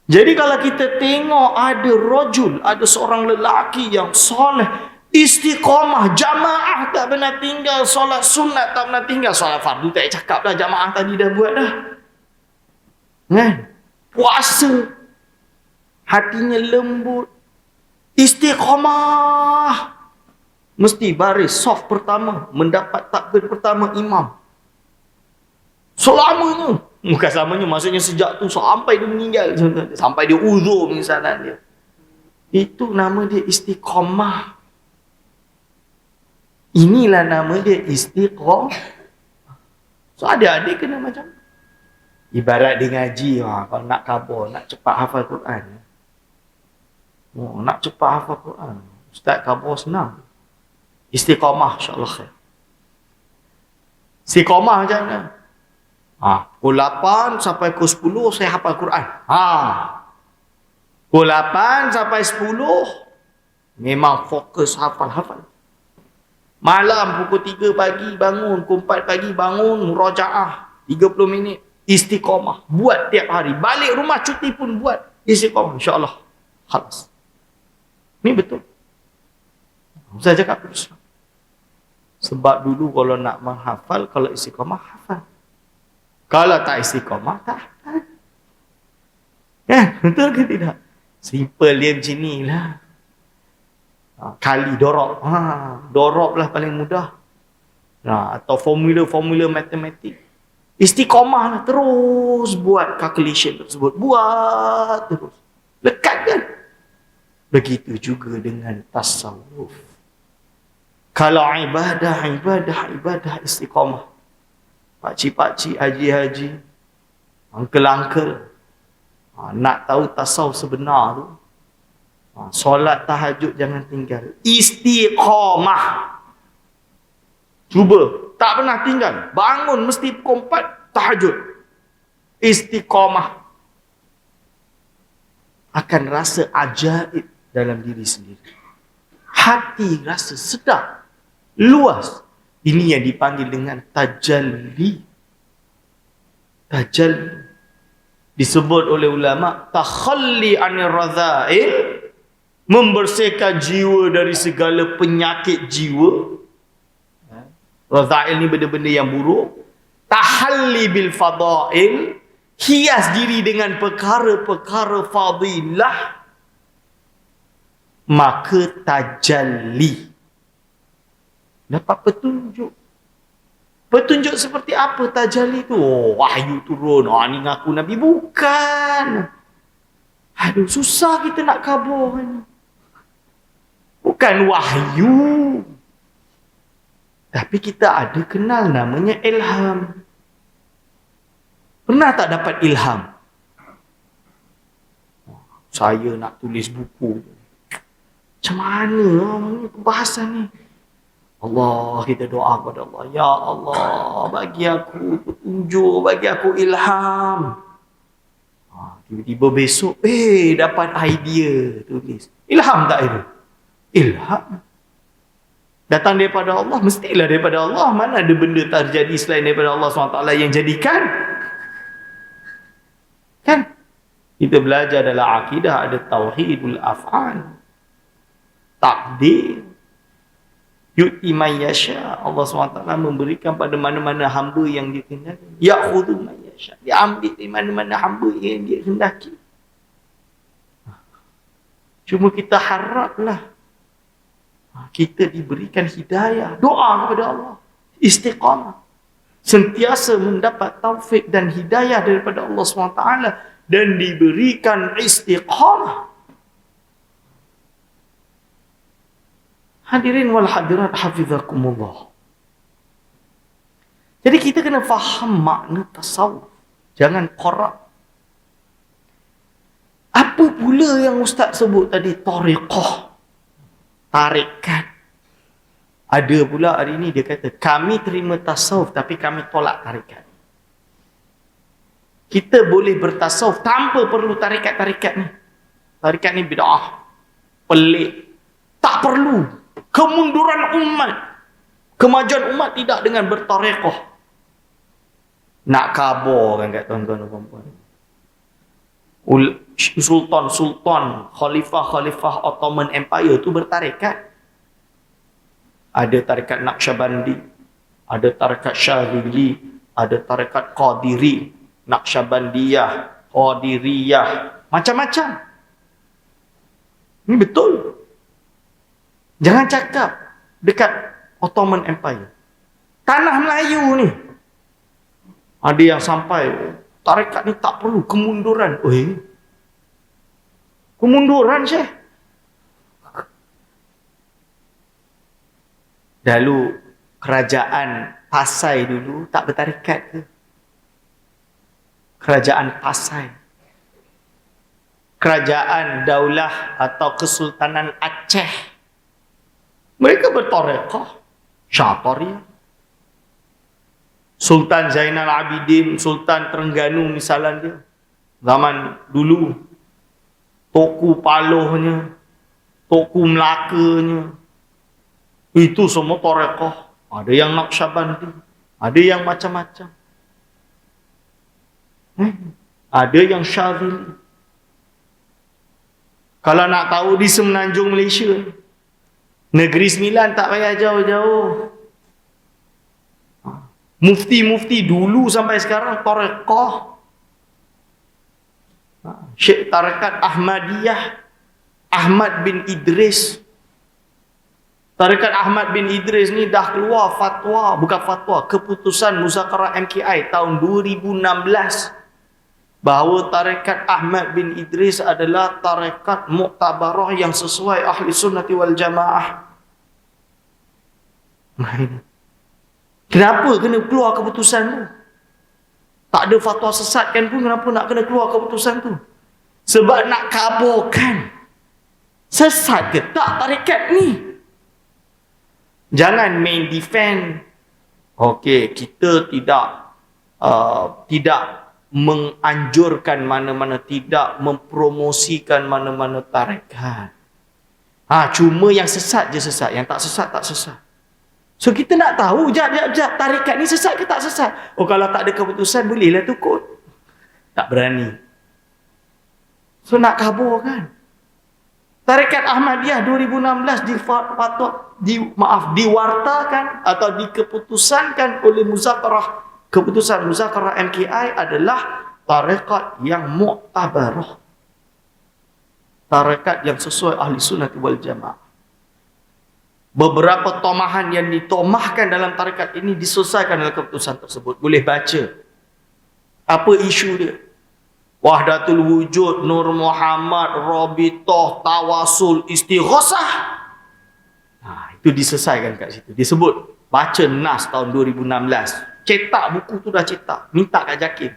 Jadi kalau kita tengok ada rajul, ada seorang lelaki yang soleh, istiqamah, jamaah tak pernah tinggal, solat sunat tak pernah tinggal, solat fardu tak cakap dah, jamaah tadi dah buat dah. Kan? Puasa, hatinya lembut, istiqamah. Mesti baris soft pertama, mendapat takbir pertama imam. Selamanya. Bukan selamanya, maksudnya sejak tu sampai dia meninggal. Sampai dia uzur misalnya dia. Itu nama dia istiqamah. Inilah nama dia istiqamah. So adik-adik kena macam, ibarat dia ngaji, kalau nak kabur, nak cepat hafal Quran. Nak cepat hafal Quran, Ustaz kabur senang. Istiqamah insya-Allah khair. Istiqamah macam mana? Pukul 8 sampai pukul 10 saya hafal Quran. Pukul 8 sampai 10 memang fokus hafal. Malam pukul 3 pagi bangun, pukul 4 pagi bangun, murajaah 30 minit, istiqamah. Buat tiap hari. Balik rumah cuti pun buat istiqamah. InsyaAllah. Khalas. Ini betul. Saya cakap terus. Sebab dulu kalau nak menghafal, kalau istiqamah, hafal. Kalau tak istiqamah, tak hafal. Ya, betul ke tidak? Simple dia macam ni lah. Kali dorob. Dorob lah paling mudah. Atau formula-formula matematik. Istiqamah lah, terus buat calculation tersebut. Buat terus. Lekat kan? Begitu juga dengan tasawuf. Kalau ibadah istiqamah. Pakcik-pakcik, haji-haji, uncle-uncle, nak tahu tasawuf sebenar tu, solat tahajud jangan tinggal. Istiqamah. Cuba, tak pernah tinggal. Bangun mesti pukul 4 tahajud. Istiqamah. Akan rasa ajaib dalam diri sendiri. Hati rasa sedap, luas. Ini yang dipanggil dengan tajalli. Tajalli. Disebut oleh ulama, takhalli anir radha'il, membersihkan jiwa dari segala penyakit jiwa. Radha'il ni benda-benda yang buruk. Tahalli bil fada'il, hias diri dengan perkara-perkara fadilah. Maka tajalli. Dapat petunjuk. Petunjuk seperti apa tajalli tu? Wahyu turun. Ni ngaku Nabi. Bukan. Aduh, susah kita nak kabur ni. Bukan wahyu. Tapi kita ada kenal namanya ilham. Pernah tak dapat ilham? Saya nak tulis buku. Macam mana pembahasan ni? Allah, kita doa kepada Allah. Ya Allah, bagi aku petunjuk, bagi aku ilham. Tiba-tiba besok, dapat idea tulis. Ilham tak itu? Ilham. Datang daripada Allah, mestilah daripada Allah. Mana ada benda terjadi selain daripada Allah SWT yang jadikan? Kan? Kita belajar dalam akidah ada tauhidul af'al. Takdir. Yu'ti man yasha. Allah SWT memberikan pada mana-mana hamba yang dia kehendaki. Ya'khudhu man yasha. Dia ambil dari mana-mana hamba yang dia kehendaki. Cuma kita haraplah kita diberikan hidayah. Doa kepada Allah. Istiqamah. Sentiasa mendapat taufik dan hidayah daripada Allah SWT. Dan diberikan istiqamah. Hadirin wal hadirat hafizakumullah. Jadi kita kena faham makna tasawuf. Jangan korak. Apa pula yang Ustaz sebut tadi? Tariqah. Tarikat. Ada pula hari ini dia kata, kami terima tasawuf tapi kami tolak tarikat. Kita boleh bertasawuf tanpa perlu tarikat-tarikat ni. Tarikat ni bid'ah. Pelik. Tak perlu. Kemunduran umat. Kemajuan umat tidak dengan bertariqah. Nak kabur kan kat tuan-tuan dan puan-puan. Sultan-sultan, khalifah-khalifah Ottoman Empire tu bertarikat. Ada tarikat Naqsyabandi, ada tarikat Syadhili, ada tarikat Qadiri, Naqsyabandiyah, Qadiriyah, macam-macam. Ini betul. Jangan cakap dekat Ottoman Empire. Tanah Melayu ni. Ada yang sampai tarikat ni tak perlu kemunduran. Kemunduran Syekh. Dahulu kerajaan Pasai dulu tak bertarikat ke? Kerajaan Pasai. Kerajaan Daulah atau Kesultanan Aceh. Mereka bertariqah. Syatariah. Sultan Zainal Abidin, Sultan Terengganu misalnya dia. Zaman dulu. Toku Palohnya. Toku Melakanya. Itu semua tariqah. Ada yang Naqsyabandi. Ada yang macam-macam. Ada yang Syadhili. Kalau nak tahu di Semenanjung Malaysia, Negeri Sembilan tak payah jauh-jauh. Mufti-mufti dulu sampai sekarang tariqah. Syekh Tarikat Ahmadiyah, Ahmad bin Idris. Tarikat Ahmad bin Idris ni dah keluar fatwa, bukan fatwa, keputusan Muzakarah MKI tahun 2016 bahawa tarikat Ahmad bin Idris adalah tarikat muktabarah yang sesuai ahli sunnati wal jamaah. Kenapa kena keluar keputusan tu? Tak ada fatwa sesat kan pun, kenapa nak kena keluar keputusan tu? Sebab nak kaburkan. Sesat ke tak tarikat ni? Jangan main defend. Okey, kita tidak menganjurkan mana-mana, tidak mempromosikan mana-mana tarikat. Cuma yang sesat je sesat, yang tak sesat tak sesat. So kita nak tahu jap tarikat ni sesat ke tak sesat. Kalau tak ada keputusan bolehlah tukut. Tak berani. So nak kabur kan. Tarikat Ahmadiyah 2016 diwartakan atau dikeputusankan oleh muzakarah. Keputusan muzakarah MKI adalah tarikat yang muktabarah. Tarikat yang sesuai ahli sunnah wal jamaah. Beberapa tomahan yang ditomahkan dalam tarikat ini diselesaikan dalam keputusan tersebut. Boleh baca. Apa isu dia? Wahdatul wujud, Nur Muhammad, Rabitah, Tawasul, Istighosah. Itu diselesaikan kat situ. Disebut baca NAS tahun 2016. Cetak buku tu dah cetak. Minta kat JAKIM.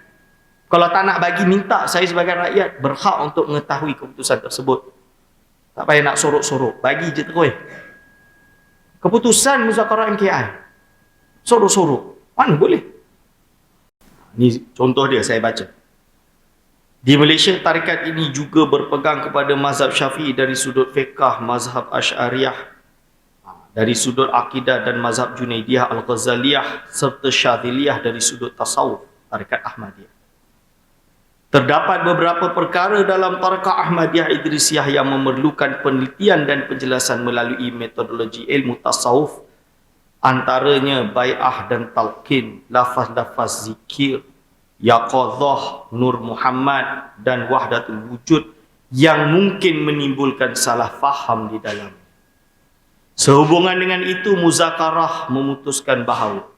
Kalau tak nak bagi, minta saya sebagai rakyat berhak untuk mengetahui keputusan tersebut. Tak payah nak sorok-sorok. Bagi je terus. Keputusan Muzakarah MKI. Sorok-sorok. Mana boleh? Ni contoh dia saya baca. Di Malaysia, tarikat ini juga berpegang kepada mazhab Syafi'i dari sudut fiqh, mazhab Asy'ariyah dari sudut akidah dan mazhab Junaidiyah Al-Ghazaliyah serta Syadziliyah dari sudut tasawuf, tarikat Ahmadiyah. Terdapat beberapa perkara dalam tarikat Ahmadiyah Idrisiyah yang memerlukan penelitian dan penjelasan melalui metodologi ilmu tasawuf, antaranya bai'ah dan talqin, lafaz-lafaz zikir, yaqadhah, Nur Muhammad dan wahdatul wujud yang mungkin menimbulkan salah faham di dalam. Sehubungan dengan itu, Muzakarah memutuskan bahawa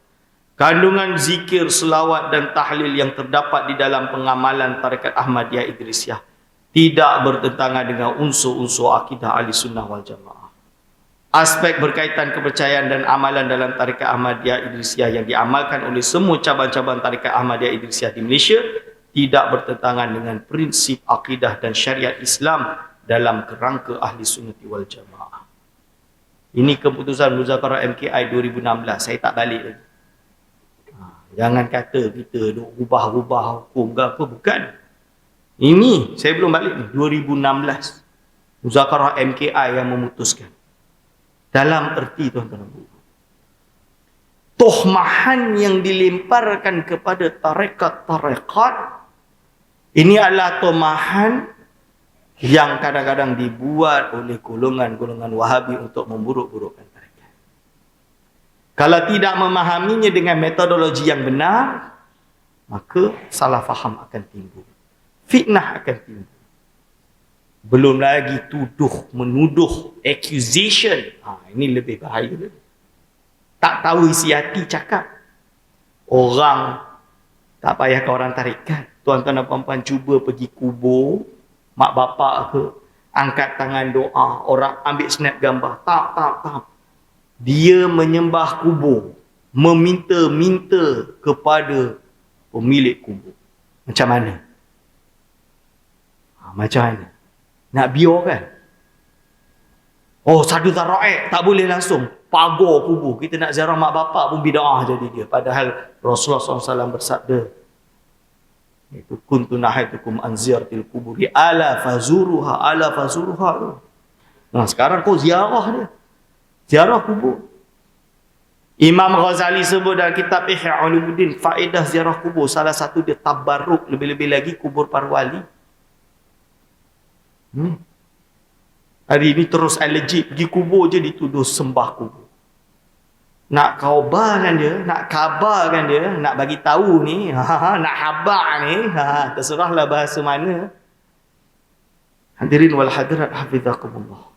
kandungan zikir, selawat dan tahlil yang terdapat di dalam pengamalan tarikat Ahmadiyah Idrisiyah tidak bertentangan dengan unsur-unsur akidah Ahli Sunnah wal Jamaah. Aspek berkaitan kepercayaan dan amalan dalam tarikat Ahmadiyah Idrisiyah yang diamalkan oleh semua cabang-cabang tarikat Ahmadiyah Idrisiyah di Malaysia tidak bertentangan dengan prinsip akidah dan syariat Islam dalam kerangka Ahli Sunnah wal Jamaah. Ini keputusan Muzakarah MKI 2016. Saya tak balik lagi. Jangan kata kita duk ubah-ubah hukum ke apa. Bukan. Ini saya belum balik ni. 2016. Muzakarah MKI yang memutuskan. Dalam erti tuan-tuan, tuhmahan yang dilemparkan kepada tarekat-tarekat ini adalah tuhmahan yang kadang-kadang dibuat oleh golongan-golongan Wahabi untuk memburuk-burukkan tarekat. Kalau tidak memahaminya dengan metodologi yang benar, maka salah faham akan timbul. Fitnah akan timbul. Belum lagi tuduh, menuduh, accusation. Ini lebih bahaya. Tak tahu isi hati cakap. Orang, tak payah ke orang tarikat. Tuan-tuan dan puan-puan cuba pergi kubur, mak bapak ke, angkat tangan doa, orang ambil snap gambar. Tak. Dia menyembah kubur, meminta-minta kepada pemilik kubur. Macam mana? Macam mana? Nak biar kan? Oh, sadu taraik tak boleh langsung. Pagar kubur. Kita nak ziarah mak bapak pun bid'ah jadi dia. Padahal Rasulullah SAW bersabda, itu kuntu nahaitukum an ziyaratil kuburi ala fazuruha. Nah, sekarang kau ziarah dia. Ziarah kubur. Imam Ghazali sebut dalam kitab Ihya Ulumuddin, faedah ziarah kubur, salah satu dia tabarruk, lebih-lebih lagi kubur para wali. Hari ini terus allergic, pergi kubur je dituduh sembah kubur. Nak khabarkan dia, nak kabarkan dia, nak bagi tahu ni, nak habar ni, terserahlah bahasa mana. Hadirin wal hadirat hafizakumullah.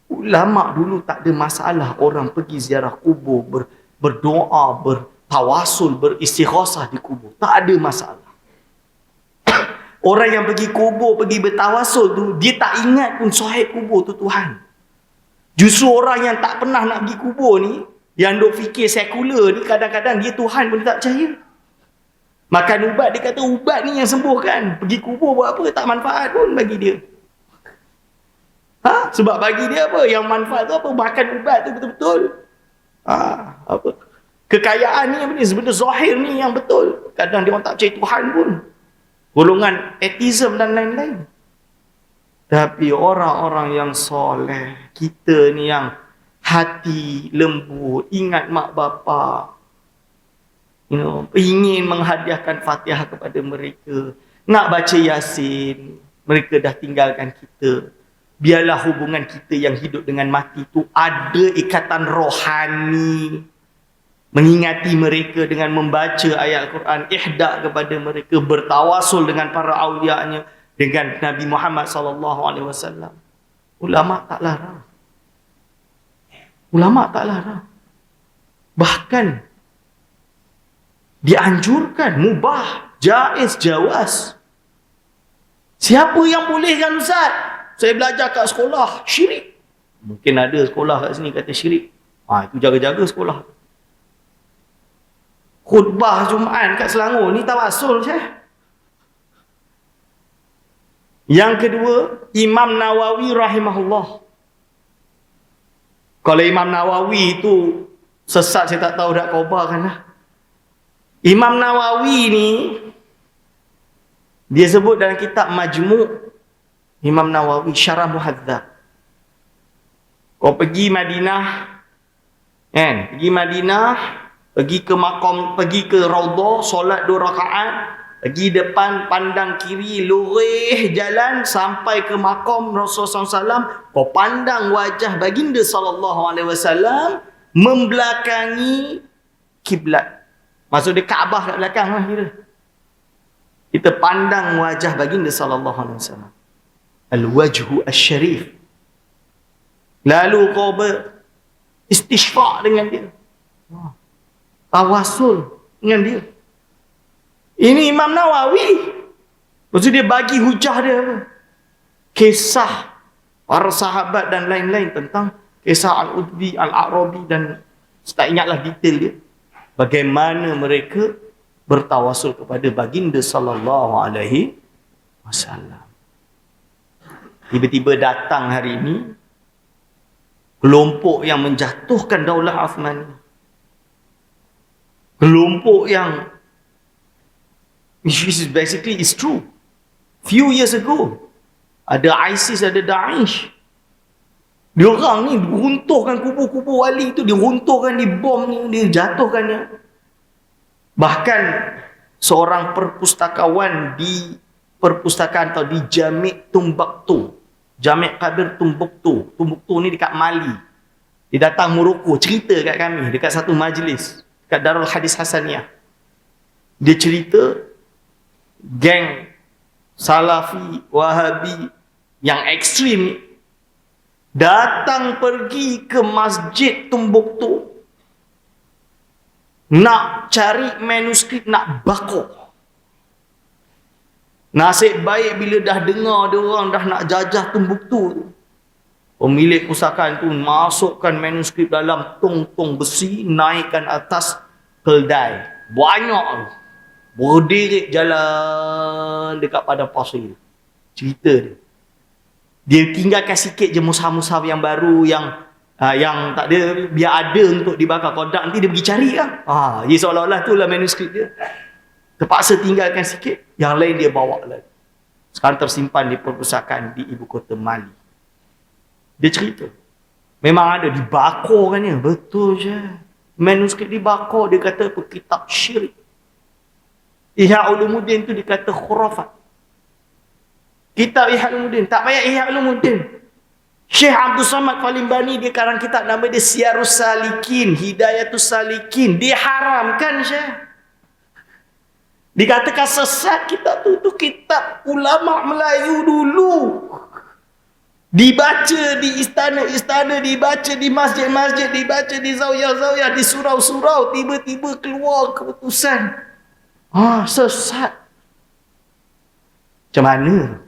Ulama dulu tak ada masalah orang pergi ziarah kubur, berdoa, bertawasul, beristighasah di kubur. Tak ada masalah. Orang yang pergi kubur, pergi bertawasul tu, dia tak ingat pun sahib kubur tu Tuhan. Justru orang yang tak pernah nak pergi kubur ni, yang duk fikir sekular ni, kadang-kadang dia Tuhan pun dia tak percaya. Makan ubat, dia kata ubat ni yang sembuhkan. Pergi kubur buat apa? Tak manfaat pun bagi dia. Sebab bagi dia apa? Yang manfaat tu apa? Makan ubat tu betul-betul. Apa? Kekayaan ni yang benar, sebenarnya zahir ni yang betul. Kadang dia orang tak percaya Tuhan pun. Golongan atheism dan lain-lain. Tapi orang-orang yang soleh, kita ni yang hati lembut, ingat mak bapak, ingin menghadiahkan Fatihah kepada mereka, nak baca Yasin, mereka dah tinggalkan kita. Biarlah hubungan kita yang hidup dengan mati itu ada ikatan rohani. Mengingati mereka dengan membaca ayat Al-Quran, ihda' kepada mereka, bertawasul dengan para awliya'nya, dengan Nabi Muhammad SAW. Ulama tak larang. Ulama tak larang. Bahkan dianjurkan, mubah, jaiz, jawaz. Siapa yang bolehkan Ustaz? Saya belajar kat sekolah, syirik. Mungkin ada sekolah kat sini kata syirik. Itu jaga-jaga sekolah. Khutbah Jumaat kat Selangor ni tawassul je. Yang kedua, Imam Nawawi rahimahullah. Kalau Imam Nawawi itu sesat, saya tak tahu dah khabarkan lah. Imam Nawawi ni, dia sebut dalam kitab Majmu' Imam Nawawi Syarah Muhadzab. Kau pergi Madinah, kan? Pergi Madinah, pergi ke makam, pergi ke Raudhah, solat 2 rakaat, pergi depan, pandang kiri, lurih jalan sampai ke makam Rasulullah SAW. Kau pandang wajah baginda SAW membelakangi kiblat. Maksud dia Kaabah kat belakang lah kira. Kita pandang wajah baginda SAW. Al-wajhu asy-syarif. Lalu kau beristishfa' dengan dia. Tawasul dengan dia. Ini Imam Nawawi. Maksud dia bagi hujah dia apa? Kisah para sahabat dan lain-lain tentang kisah Al-Udbi, Al-A'rabi dan tak ingatlah detail dia. Bagaimana mereka bertawasul kepada baginda sallallahu alaihi wasallam. Tiba-tiba datang hari ini kelompok yang menjatuhkan Daulah Uthmaniyah. Kelompok yang, which is basically is true. Few years ago, ada ISIS, ada Daesh. Diorang ni runtuhkan kubur-kubur wali tu, diruntuhkan, dibom ni, dijatuhkannya. Bahkan seorang perpustakawan di perpustakaan atau di Jami' Tumbuktu, Jami' Kabir Tumbuktu. Tumbuktu ni dekat Mali. Dia datang Morocco, cerita kat kami dekat satu majlis kat Darul Hadis Hasaniyah. Dia cerita geng Salafi, Wahabi yang ekstrim ni datang pergi ke Masjid Tumbuktu nak cari manuskrip, nak bakar. Nasib baik bila dah dengar dia orang dah nak jajah Tumbuktu tu, pemilik pustakaan tu masukkan manuskrip dalam tong-tong besi, naikkan atas keldai. Banyak tu. Berdiri jalan dekat padang pasir. Cerita dia. Dia tinggalkan sikit je mushaf-mushaf yang baru, yang tak ada, biar ada untuk dibakar. Kalau tak nanti dia pergi cari kan. Dia seolah-olah tu lah manuskrip dia. Terpaksa tinggalkan sikit, yang lain dia bawa lagi. Sekarang tersimpan di perpustakaan di ibu kota Mali. Dia cerita. Memang ada dibakar kan ya. Betul je. Manuskrip dibakar, dia kata apa? Kitab syirik. Ihya Ulumuddin tu dia kata khurafat. Kitab Ihya Ulumuddin. Tak payah Ihya Ulumuddin. Syekh Abdul Samad Qalimbani dia karang kitab nama dia Siyarus Salikin, Hidayatus Salikin. Diharamkan Syekh. Dikatakan sesat kitab tu kitab ulama Melayu dulu. Dibaca di istana-istana, dibaca di masjid-masjid, dibaca di zawiyah-zawiyah, di surau-surau, tiba-tiba keluar keputusan. Sesat. Macam mana?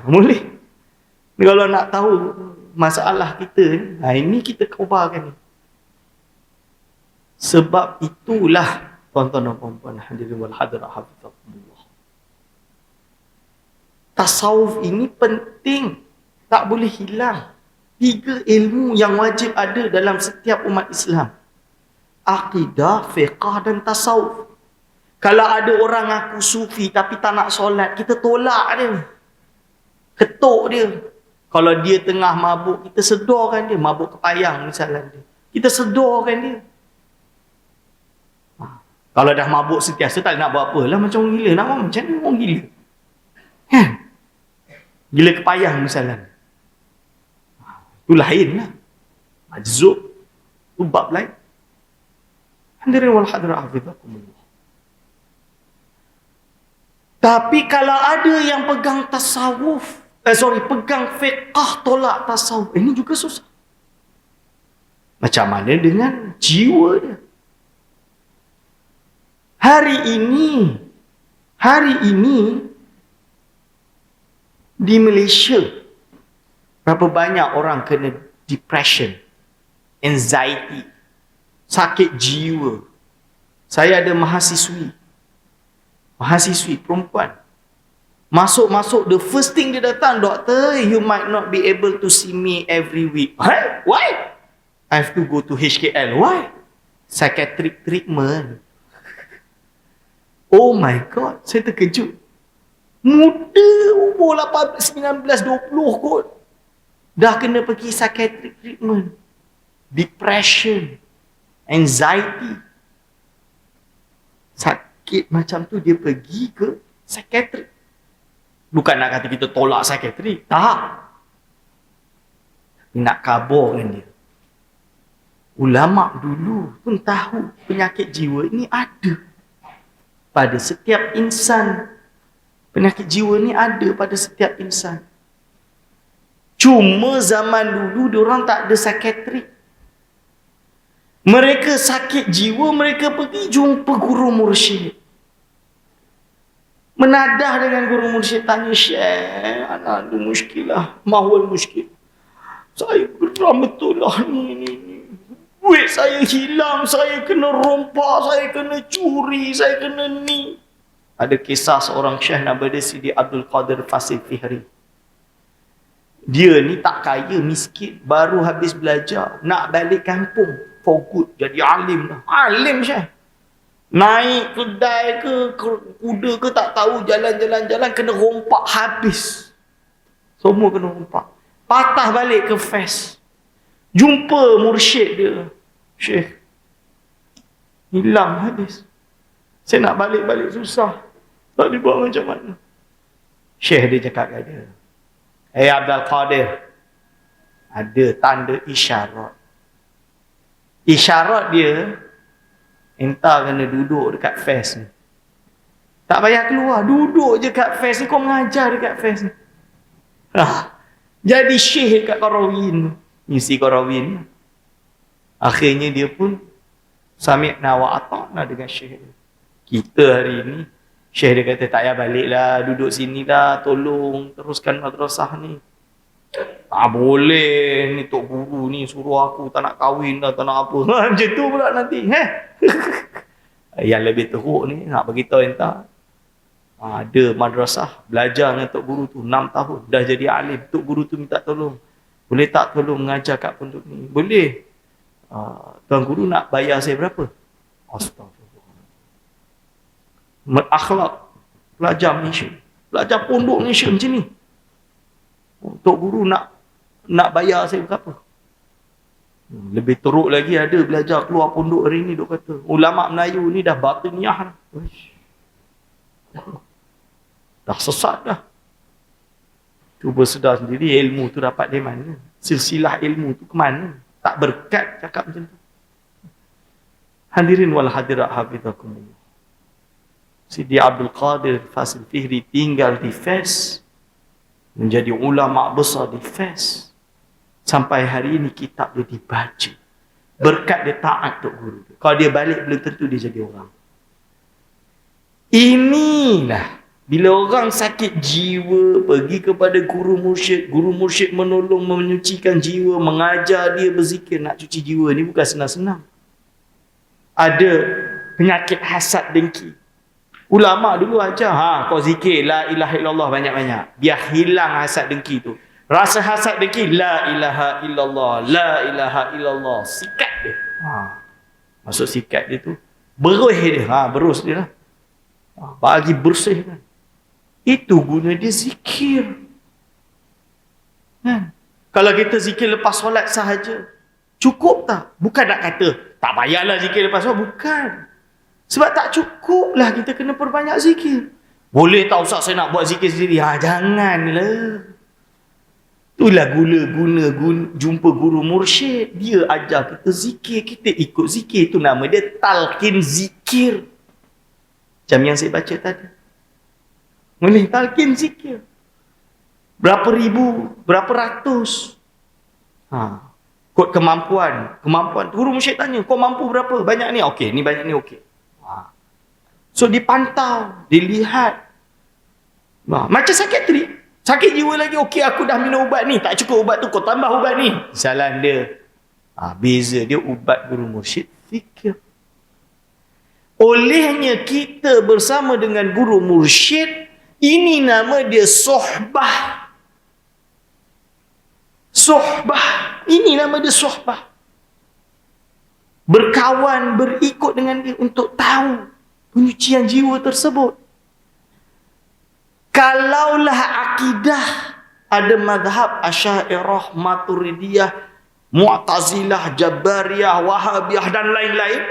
Boleh. Ni kalau nak tahu masalah kita, ini kita khabarkan ni. Sebab itulah tuan-tuan dan puan-puan hadirin wal hadirat hafizakumullah. Tasawuf ini penting, tak boleh hilang. 3 ilmu yang wajib ada dalam setiap umat Islam. Akidah, fiqah dan tasawuf. Kalau ada orang ngaku sufi tapi tak nak solat, kita tolak dia. Ketuk dia. Kalau dia tengah mabuk, kita sedorkan dia. Mabuk kepayang misalnya dia. Kita sedorkan dia. Kalau dah mabuk sentiasa tak nak buat apa lah, macam orang gila. Nak buat macam mana orang gila? Gila kepayang misalnya. Itu lain lah. Majzub. Itu bab lain. Hadirin wal hadirat hafizakumullah. Tapi kalau ada yang pegang tasawuf, pegang fiqah tolak tasawuf, ini juga susah. Macam mana dengan jiwa dia? Hari ini di Malaysia berapa banyak orang kena depression, anxiety, sakit jiwa. Saya ada mahasiswi perempuan. Masuk, the first thing dia datang, "Doktor, you might not be able to see me every week." Huh? Why? I have to go to HKL. Why? Psychiatric treatment. Oh my God, saya terkejut. Muda, umur 18, 19, 20 kot. Dah kena pergi psychiatric treatment. Depression, anxiety. Sakit macam tu dia pergi ke psychiatric. Bukan nak kata kita tolak psychiatric. Tak. Nak kabarkan dia. Ulama dulu pun tahu penyakit jiwa ini ada pada setiap insan. Penyakit jiwa ni ada pada setiap insan. Cuma zaman dulu diorang tak ada psikiatrik. Mereka sakit jiwa, mereka pergi jumpa guru mursyid. Menadah dengan guru mursyid, tanya, "Syekh, ana ada muskilah, mahwal muskil. Saya geram betul lah ni. Duit saya hilang, saya kena rompak, saya kena curi, saya kena ni." Ada kisah seorang syekh nama dia Sidi Abdul Qadir Fasil Fihri. Dia ni tak kaya, miskin, baru habis belajar, nak balik kampung for good, jadi alim dah. Alim syekh. Naik kedai ke kuda ke tak tahu, jalan-jalan kena rompak habis. Semua kena rompak. Patah balik ke Fes. Jumpa mursyid dia. "Syekh, hilang habis. Saya nak balik susah. Tak boleh buat macam mana?" Syekh dia cakap kat dia, Abdul Qadir, ada tanda isyarat. Isyarat dia, entah kena duduk dekat Fes ni. Tak payah keluar, duduk je kat Fes ni, kau mengajar dekat Fes ni. Jadi syekh kat Qarawin, ngisi Qarawin. Akhirnya dia pun sami'na wa ata'na dengan syekh. Kita hari ini, syekh dia kata, "Tak payah balik lah, duduk sini lah, tolong teruskan madrasah ni." "Tak boleh, ni tok guru ni suruh aku tak nak kahwin dah, tak nak apa." Macam tu pula nanti. Yang lebih teruk ni, nak beritahu entah. Ada madrasah, belajar dengan tok guru tu 6 tahun, dah jadi alim. Tok guru tu minta tolong, "Boleh tak tolong mengajar kat pondok ni?" "Boleh." "Tuan guru nak bayar saya berapa?" Astagfirullah. Akhlak pelajar Malaysia, pelajar pondok Malaysia macam ni. Tok guru nak bayar saya berapa? Lebih teruk lagi, ada belajar keluar pondok hari ni, dok kata ulama Melayu ni dah batiniah dah sesat dah. Cuba sedar sendiri, ilmu tu dapat dari mana? Silsilah ilmu tu ke mana? Tak berkat cakap macam tu. Hadirin wal hadirat hafizakumullah. Sidi Abdul Qadir Fasil Fihri tinggal di Fes, menjadi ulama besar di Fes. Sampai hari ini kitab dia dibaca. Berkat dia taat tok guru. Kalau dia balik belum tentu dia jadi orang. Inilah bila orang sakit jiwa pergi kepada guru mursyid menolong menyucikan jiwa, mengajar dia berzikir. Nak cuci jiwa ni bukan senang-senang. Ada penyakit hasad dengki. Ulama dulu ajar, kau zikir la ilaha illallah banyak-banyak, biar hilang hasad dengki tu. Rasa hasad dengki, la ilaha illallah, la ilaha illallah. Sikat dia. Masuk sikat dia tu, beruh dia, berus dia lah. Bagi bersih kan. Itu guna dia zikir. Kan? Kalau kita zikir lepas solat sahaja, cukup tak? Bukan nak kata, tak payahlah zikir lepas solat. Bukan. Sebab tak cukup lah, kita kena perbanyak zikir. Boleh tak Ustaz saya nak buat zikir sendiri? Janganlah. Itulah guna jumpa guru mursyid. Dia ajar kita zikir, kita ikut zikir. Itu nama dia talqin zikir. Macam yang saya baca tadi. Boleh talqin zikir. Berapa ribu, berapa ratus. Kod kemampuan. Guru mursyid tanya, kau mampu berapa? Banyak ni? Okey, ni banyak ni okey. So dipantau, dilihat. Macam psikiatri. Sakit jiwa lagi, okey aku dah minum ubat ni, tak cukup ubat tu, kau tambah ubat ni. Salah dia. Beza dia ubat guru mursyid fikir. Olehnya kita bersama dengan guru mursyid, ini nama dia sohbah. Sohbah. Ini nama dia sohbah. Berkawan, berikut dengan dia untuk tahu penyucian jiwa tersebut. Kalaulah akidah ada mazhab Asy'ariyah, Maturidiyah, Mu'tazilah, Jabariyah, Wahabiyah dan lain-lain.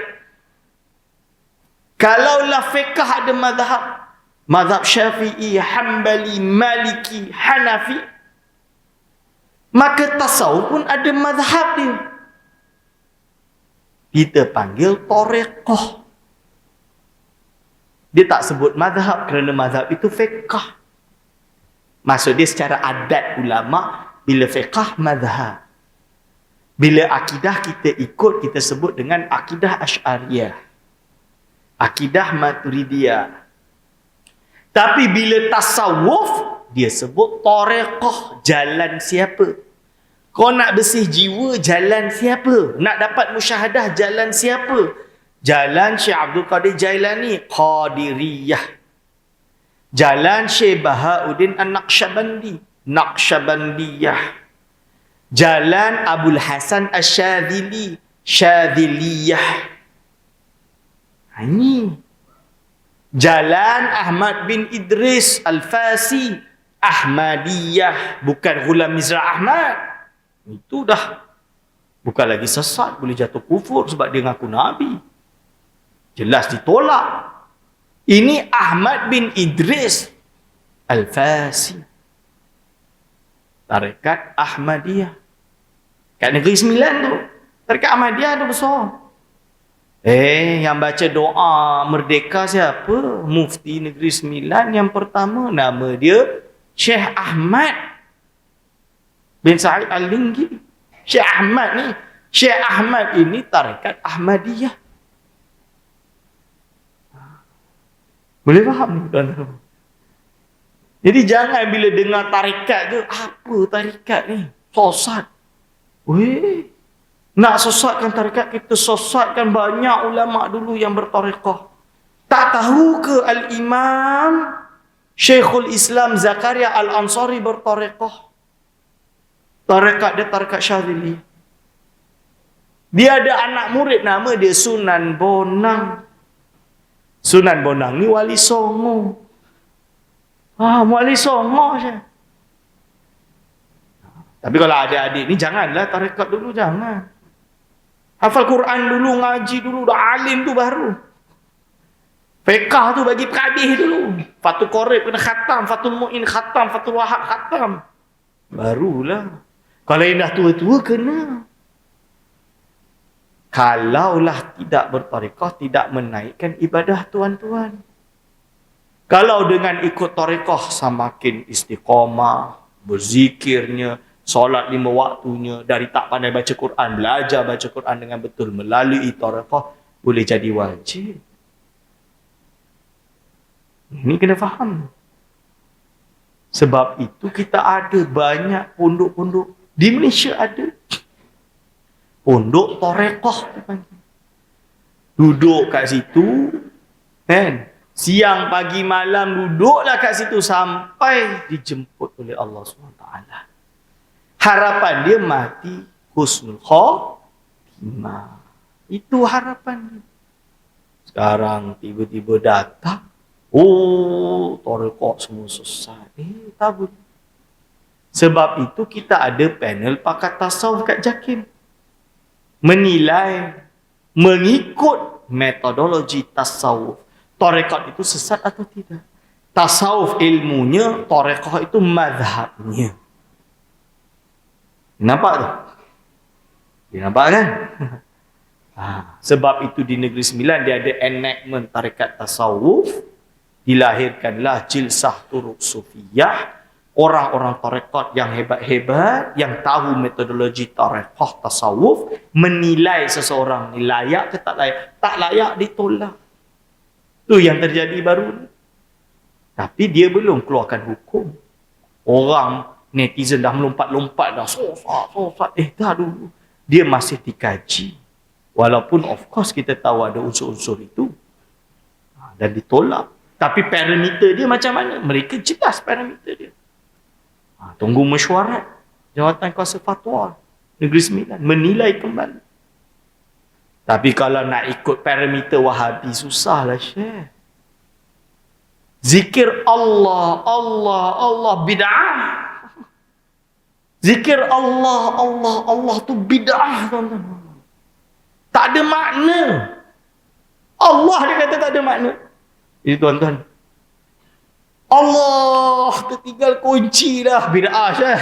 Kalaulah fiqh ada mazhab Syafi'i, Hanbali, Maliki, Hanafi, maka tasawuf pun ada mazhab dia. Kita panggil tariqah. Dia tak sebut mazhab kerana mazhab itu fiqh. Maksud dia secara adat ulama, bila fiqh mazhab. Bila akidah kita ikut, kita sebut dengan akidah Asy'ariyah, akidah Maturidiyah. Tapi bila tasawuf, dia sebut tariqah, jalan siapa. Kau nak bersih jiwa, jalan siapa? Nak dapat musyahadah, jalan siapa? Jalan Syekh Abdul Qadir Jailani, Qadiriyah. Jalan Syekh Bahauddin An-Naqsyabandi, Naqsyabandiyah. Jalan Abul Hasan Asy-Syadzili, Syadziliyah. Ini. Jalan Ahmad bin Idris Al-Fasi, Ahmadiyah. Bukan Ghulam Mizra Ahmad. Itu dah bukan lagi sesat, boleh jatuh kufur sebab dia ngaku Nabi. Jelas ditolak. Ini Ahmad bin Idris Al-Fasi, tarekat Ahmadiyah. Kat Negeri Sembilan tu, tarekat Ahmadiyah tu besar. Yang baca doa merdeka siapa? Mufti Negeri Sembilan yang pertama, nama dia Syekh Ahmad bin Sa'id Al-Linggi. Syekh Ahmad ini tarekat Ahmadiyah. Boleh faham ni tuan-tuan? Jadi jangan bila dengar tarekat tu, apa tarekat ni? Sesat. Weh, nak sesatkan tarekat, kita sesatkan banyak ulama dulu yang bertarekah. Tak tahu ke Al-Imam Syekhul Islam Zakaria Al-Ansari bertarekah? Tarekat dia tarekat Syadzili. Dia ada anak murid nama dia Sunan Bonang. Sunan Bonang ni wali Songo. Wali Songo je. Tapi kalau adik-adik ni janganlah tarekat dulu, jangan. Hafal Quran dulu, ngaji dulu, dah alim tu baru. Fiqh tu bagi perhabis dulu. Fatul Qorib kena khatam, Fatul Mu'in khatam, Fatul Wahab khatam. Barulah. Kalau yang dah tua-tua kena. Kalaulah tidak bertarekah, tidak menaikkan ibadah tuan-tuan. Kalau dengan ikut tarekah semakin istiqamah, berzikirnya, solat 5 waktunya, dari tak pandai baca Quran, belajar baca Quran dengan betul melalui tarekah, boleh jadi wajib. Ini kena faham. Sebab itu kita ada banyak pondok-pondok. Di Malaysia ada pondok tarekah. Duduk kat situ, kan? Siang, pagi, malam duduklah kat situ sampai dijemput oleh Allah SWT. Harapan dia mati husnul khatimah. Itu harapan dia. Sekarang tiba-tiba datang, tarekah semua sesat. Tak boleh. Sebab itu kita ada panel pakar tasawuf kat JAKIM. Menilai, mengikut metodologi tasawuf, tarekat itu sesat atau tidak. Tasawuf ilmunya, tarekah itu mazhabnya. Nampak tu? Dia nampak kan? Sebab itu di Negeri Sembilan dia ada enactment tarekat tasawuf. Dilahirkanlah Jilsah Turuq Sufiyah. Orang-orang tarekat yang hebat-hebat, yang tahu metodologi tarekah tasawuf, menilai seseorang ni layak ke tak layak. Tak layak, ditolak. Itu yang terjadi baru. Tapi dia belum keluarkan hukum. Orang netizen dah melompat-lompat dah. Sosat. Dah dulu. dia masih dikaji. Walaupun of course kita tahu ada unsur-unsur itu dan ditolak. Tapi parameter dia macam mana? Mereka jelas parameter dia. Tunggu mesyuarat Jawatan Kuasa Fatwa Negeri Sembilan menilai kembali. Tapi kalau nak ikut parameter Wahabi, susahlah Syekh. Zikir Allah, Allah, Allah bid'ah. Zikir Allah, Allah, Allah tu bid'ah, tuan-tuan. Tak ada makna. Allah dia kata tak ada makna. Jadi tuan-tuan, Allah tertinggal kunci dah, bid'ah Syekh.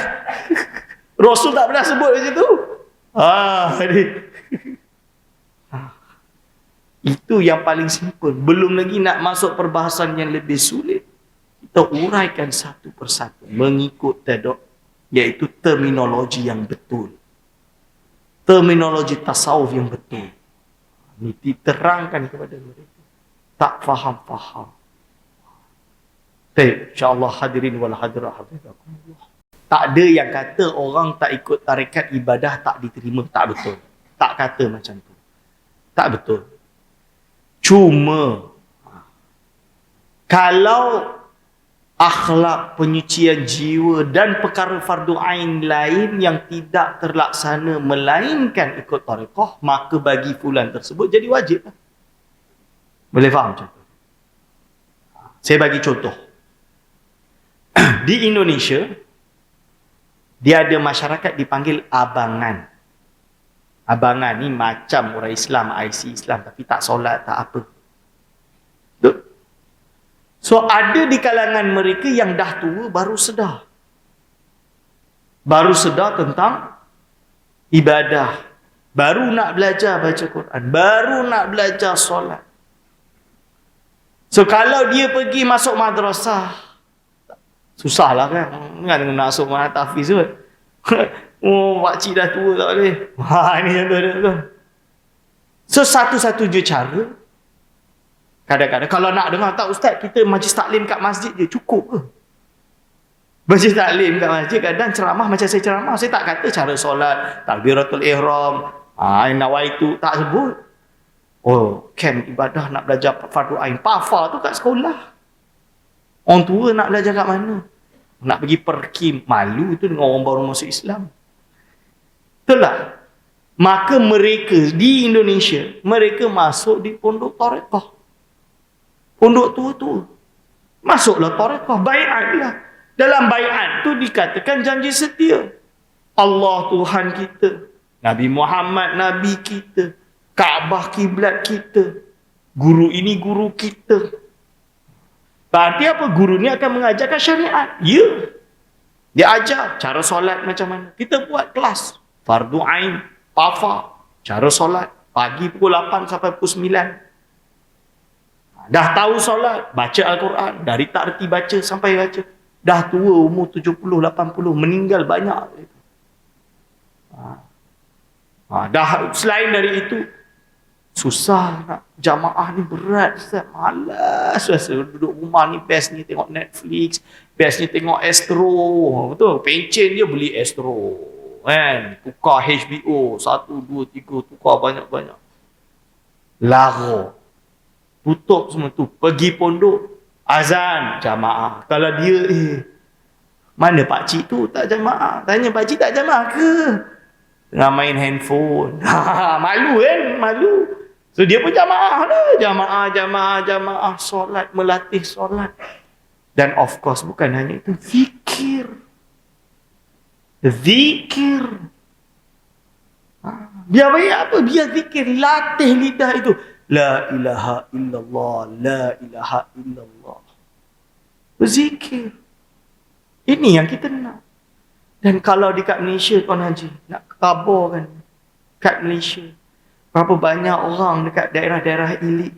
Rasul tak pernah sebut macam tu. Jadi itu yang paling simple. Belum lagi nak masuk perbahasan yang lebih sulit. Kita uraikan satu persatu mengikut tadok, iaitu terminologi yang betul. Terminologi tasawuf yang betul. Ini diterangkan kepada mereka. Tak faham-faham. Baik, insya-Allah hadirin wal hadirat hafizakumullah. Tak ada yang kata orang tak ikut tarekat ibadah tak diterima. Tak betul. Tak kata macam tu. Tak betul. Cuma kalau akhlak, penyucian jiwa dan perkara fardu ain lain yang tidak terlaksana melainkan ikut tarekat, maka bagi fulan tersebut jadi wajib. Boleh faham macam tu? Saya bagi contoh. Di Indonesia, dia ada masyarakat dipanggil abangan. Abangan ni macam orang Islam, IC Islam, tapi tak solat, tak apa. Betul? So ada di kalangan mereka yang dah tua baru sedar. Baru sedar tentang ibadah. Baru nak belajar baca Quran. Baru nak belajar solat. So kalau dia pergi masuk madrasah, susahlah kan. Kan nak masuk madrasah tahfiz kot. Oh, pakcik dah tua tak boleh. Ini contoh dia. So satu-satunya cara, kadang-kadang kalau nak dengar, tak ustaz, kita majlis taklim kat masjid je, cukup ke? Majlis taklim kat masjid, kadang ceramah macam saya ceramah, saya tak kata cara solat, takbiratul ihram, nawaitu, tak sebut. Oh, camp ibadah nak belajar fardu ain, PAFA tu kat sekolah. Orang tua nak belajar kat mana? Nak pergi perkim, malu tu dengan orang baru masuk Islam. Betul tak? Maka mereka di Indonesia, mereka masuk di pondok tarekat. Pondok tua-tua. Masuklah tarekat, bai'atlah. Dalam bai'at tu dikatakan janji setia. Allah Tuhan kita, Nabi Muhammad Nabi kita, Kaabah kiblat kita, guru ini guru kita. Berarti apa? Guru ni akan mengajarkan syariat. Ya. Dia ajar cara solat macam mana. Kita buat kelas fardu ain, PAFA, cara solat pagi pukul 8 sampai pukul 9. Dah tahu solat, baca Al-Quran dari tak reti baca sampai baca. Dah tua, umur 70, 80, meninggal banyak. Dah selain dari itu, susah nak jamaah ni, berat Ustaz, malas rasa duduk rumah ni, best ni tengok Netflix, best ni tengok Astro, betul, pencen dia beli Astro kan, tukar HBO 1, 2, 3, tukar banyak-banyak, lara, tutup semua tu, pergi pondok, azan, jamaah. Kalau dia mana pakcik tu tak jamaah, tanya pakcik tak jamaah ke, tengah main handphone. Malu kan, malu. So dia pun jamaah dah, jamaah, solat, melatih solat. Dan of course bukan hanya itu, zikir. Biar baik apa? Biar zikir, latih lidah itu. La ilaha illallah, la ilaha illallah. Berzikir. Ini yang kita nak. Dan kalau dekat Malaysia, Tuan Haji, nak kabarkan kat Malaysia, berapa banyak orang dekat daerah-daerah elit.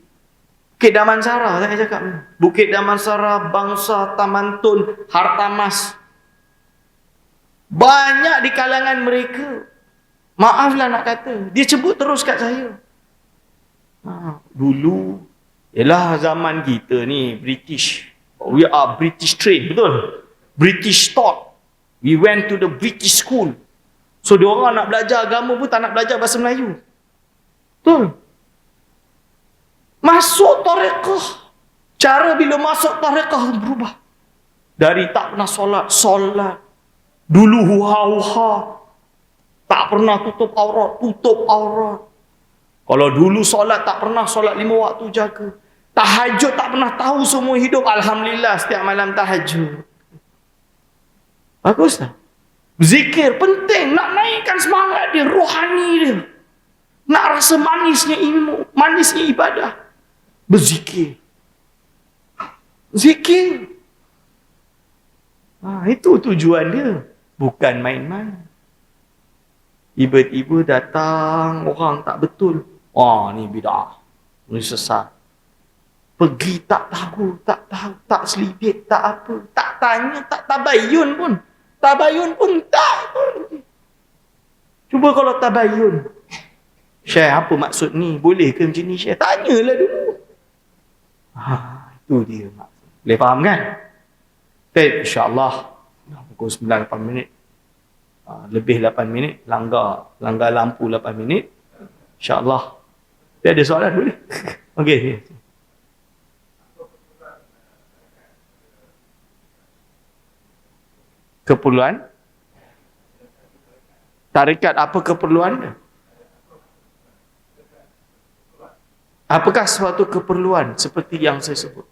Bukit Damansara, saya cakap. Bukit Damansara, Bangsa, Taman Tun, Hartamas. Banyak di kalangan mereka, maaflah nak kata, dia sebut terus kat saya. Dulu, ialah zaman kita ni, British. We are British trained, betul? British taught. We went to the British school. So, diorang nak belajar agama pun tak nak belajar bahasa Melayu. Betul. Masuk tarekah. Cara bila masuk tarekah berubah. Dari tak pernah solat. Dulu huha-huha. Tak pernah tutup aurat. Kalau dulu solat tak pernah solat 5 waktu jaga. Tahajud tak pernah tahu semua hidup. Alhamdulillah setiap malam tahajud. Bagus tak? Zikir penting. Nak naikkan semangat dia, rohani dia. Nak rasa manisnya ilmu, manisnya ibadah. Berzikir. Zikir. Itu tujuan dia. Bukan main-main. Tiba-tiba datang orang tak betul. Ni bid'ah. Ni sesat. Pergi tak tahu, tak selibit, tak apa. Tak tanya, tak tabayun pun. Tabayun pun tak. Cuba kalau tabayun. Syekh, apa maksud ni? Boleh ke macam ni, Syekh? Tanyalah dulu. Itu dia maksud. Boleh faham kan? Baik, insyaAllah. Pukul 9-8 minit. Lebih 8 minit. Langgar lampu 8 minit. InsyaAllah. Dia ada soalan boleh? Okey. Keperluan? Tarekat apa keperluan dia? Apakah suatu keperluan seperti yang saya sebut?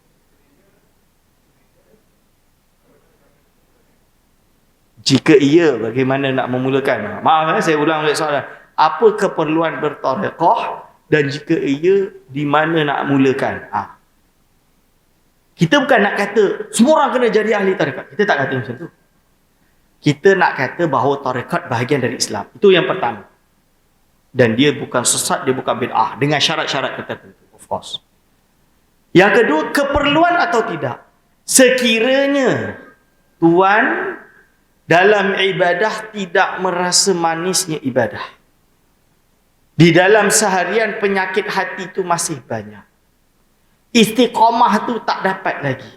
Jika iya, bagaimana nak memulakan? Maaf, saya ulang balik soalan. Apa keperluan bertarekat? Dan jika iya, di mana nak mulakan? Kita bukan nak kata semua orang kena jadi ahli tarekat. Kita tak kata macam tu. Kita nak kata bahawa tarekat bahagian dari Islam. Itu yang pertama. Dan dia bukan sesat, dia bukan bid'ah. Dengan syarat-syarat tertentu, of course. Yang kedua, keperluan atau tidak. Sekiranya tuan dalam ibadah tidak merasa manisnya ibadah. Di dalam seharian penyakit hati itu masih banyak. Istiqamah tu tak dapat lagi.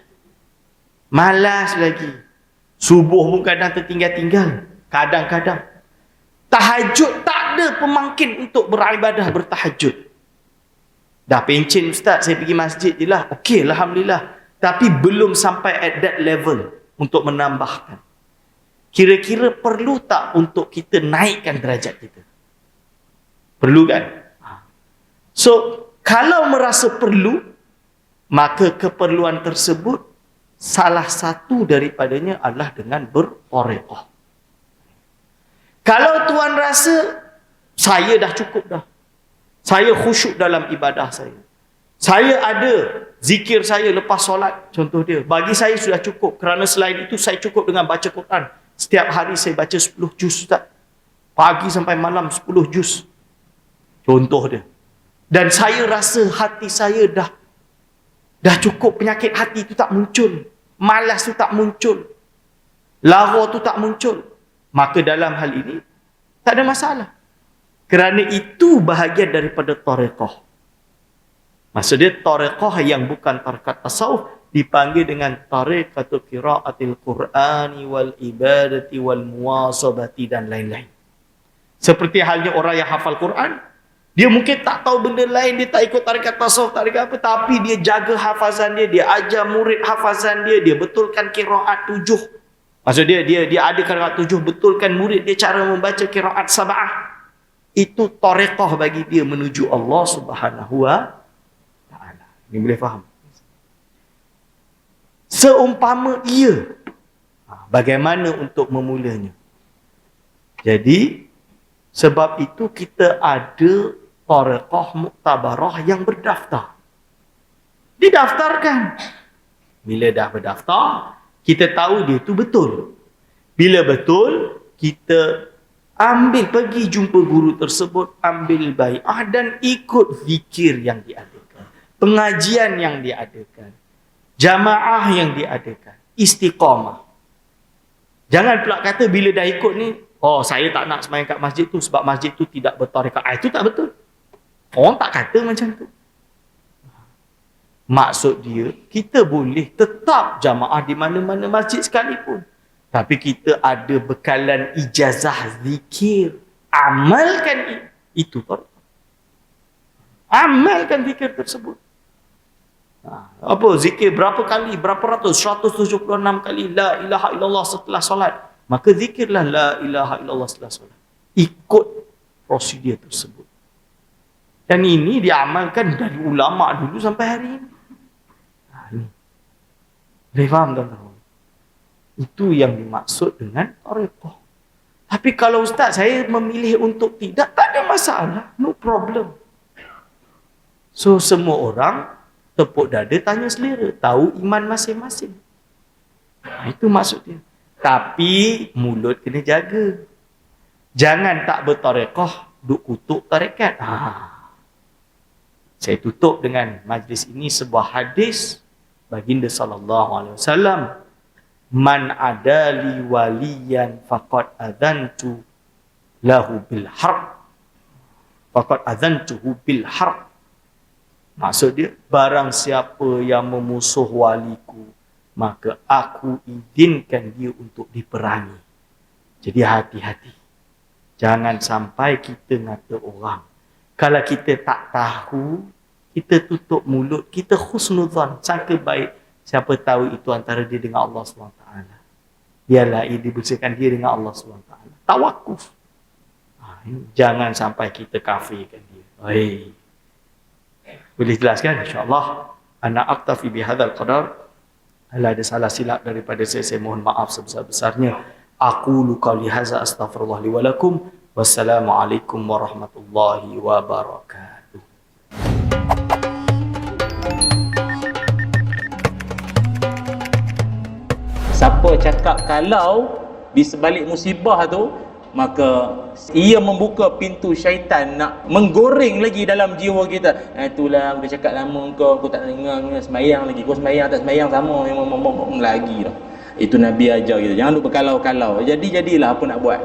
Malas lagi. Subuh pun kadang tertinggal-tinggal. Kadang-kadang. Tahajud tak ada pemangkin untuk beribadah bertahajud. Dah pencen ustaz, saya pergi masjid je lah. Okey, Alhamdulillah. Tapi belum sampai at that level untuk menambahkan. Kira-kira perlu tak untuk kita naikkan derajat kita? Perlu kan? So, kalau merasa perlu, maka keperluan tersebut salah satu daripadanya adalah dengan bertarekat. Kalau tuan rasa, saya dah cukup dah. Saya khusyuk dalam ibadah saya. Saya ada zikir saya lepas solat, contoh dia. Bagi saya sudah cukup. Kerana selain itu, saya cukup dengan baca Quran. Setiap hari saya baca 10 juz, Ustaz. Pagi sampai malam 10 juz. Contoh dia. Dan saya rasa hati saya dah cukup, penyakit hati itu tak muncul. Malas itu tak muncul. Lara itu tak muncul. Maka dalam hal ini, tak ada masalah. Kerana itu bahagian daripada tarekat. Maksudnya tarekat yang bukan tarekat tasawuf, dipanggil dengan tarekatul qiraatil Qur'ani wal ibadati wal muwasabati dan lain-lain. Seperti halnya orang yang hafal Quran, dia mungkin tak tahu benda lain, dia tak ikut tarekat tasawuf, tarekat apa, tapi dia jaga hafazan dia, dia ajar murid hafazan dia, dia betulkan qiraat 7. Maksud dia ada qiraat 7, betulkan murid dia cara membaca qiraat 7. Itu tarekah bagi dia menuju Allah Subhanahu wa taala. Ini boleh faham? Seumpama ia, bagaimana untuk memulanya? Jadi sebab itu kita ada tarekah muktabarah yang berdaftar. Didaftarkan. Bila dah berdaftar, kita tahu dia itu betul. Bila betul, kita pergi jumpa guru tersebut, ambil bai'ah dan ikut zikir yang diadakan. Pengajian yang diadakan. Jamaah yang diadakan. Istiqamah. Jangan pula kata bila dah ikut ni, saya tak nak sembahyang kat masjid tu sebab masjid tu tidak bertarekat. Itu tak betul. Orang tak kata macam tu. Maksud dia, kita boleh tetap jamaah di mana-mana masjid sekalipun. Tapi kita ada bekalan ijazah zikir. Amalkan itu tariqah. Amalkan zikir tersebut. Apa zikir berapa kali, berapa ratus, 176 kali la ilaha illallah setelah solat. Maka zikirlah la ilaha illallah setelah solat. Ikut prosedur tersebut. Dan ini diamalkan dari ulama dulu sampai hari ini. Ini. Boleh faham tuan-tuan? Itu yang dimaksud dengan tariqah. Tapi kalau ustaz saya memilih untuk tidak, tak ada masalah. No problem. So semua orang tepuk dada tanya selera, tahu iman masing-masing. Itu maksudnya. Tapi mulut kena jaga. Jangan tak bertariqah duk kutuk tarekat. Saya tutup dengan majlis ini sebuah hadis baginda sallallahu alaihi wasallam, man adali waliyan faqad adzantu lahu bil harb. Faqad adzantuhu bil harb. Maksud dia, barang siapa yang memusuh waliku, maka aku izinkan dia untuk diperangi. Jadi hati-hati. Jangan sampai kita ngata orang. Kalau kita tak tahu, kita tutup mulut, kita husnudzan, sangka baik. Siapa tahu itu antara dia dengan Allah SWT. Biarlah ia dibersihkan dia dengan Allah SWT. Tawakuf. Jangan sampai kita kafirkan dia. Boleh jelaskan insya-Allah. Ana aktafi bihadzal qadar. Kalau ada salah silap daripada saya mohon maaf sebesar-besarnya. Aqulu qawli hadza astaghfirullah li wa lakum. Wassalamualaikum warahmatullahi wabarakatuh. Siapa cakap kalau di sebalik musibah tu, maka ia membuka pintu syaitan nak menggoreng lagi dalam jiwa kita. Itulah aku dah cakap lama kau tak dengar semayang lagi. Kau semayang tak semayang sama memang lagi dah. Itu Nabi ajar kita. Jangan lupa kalau-kalau. Jadilah apa nak buat.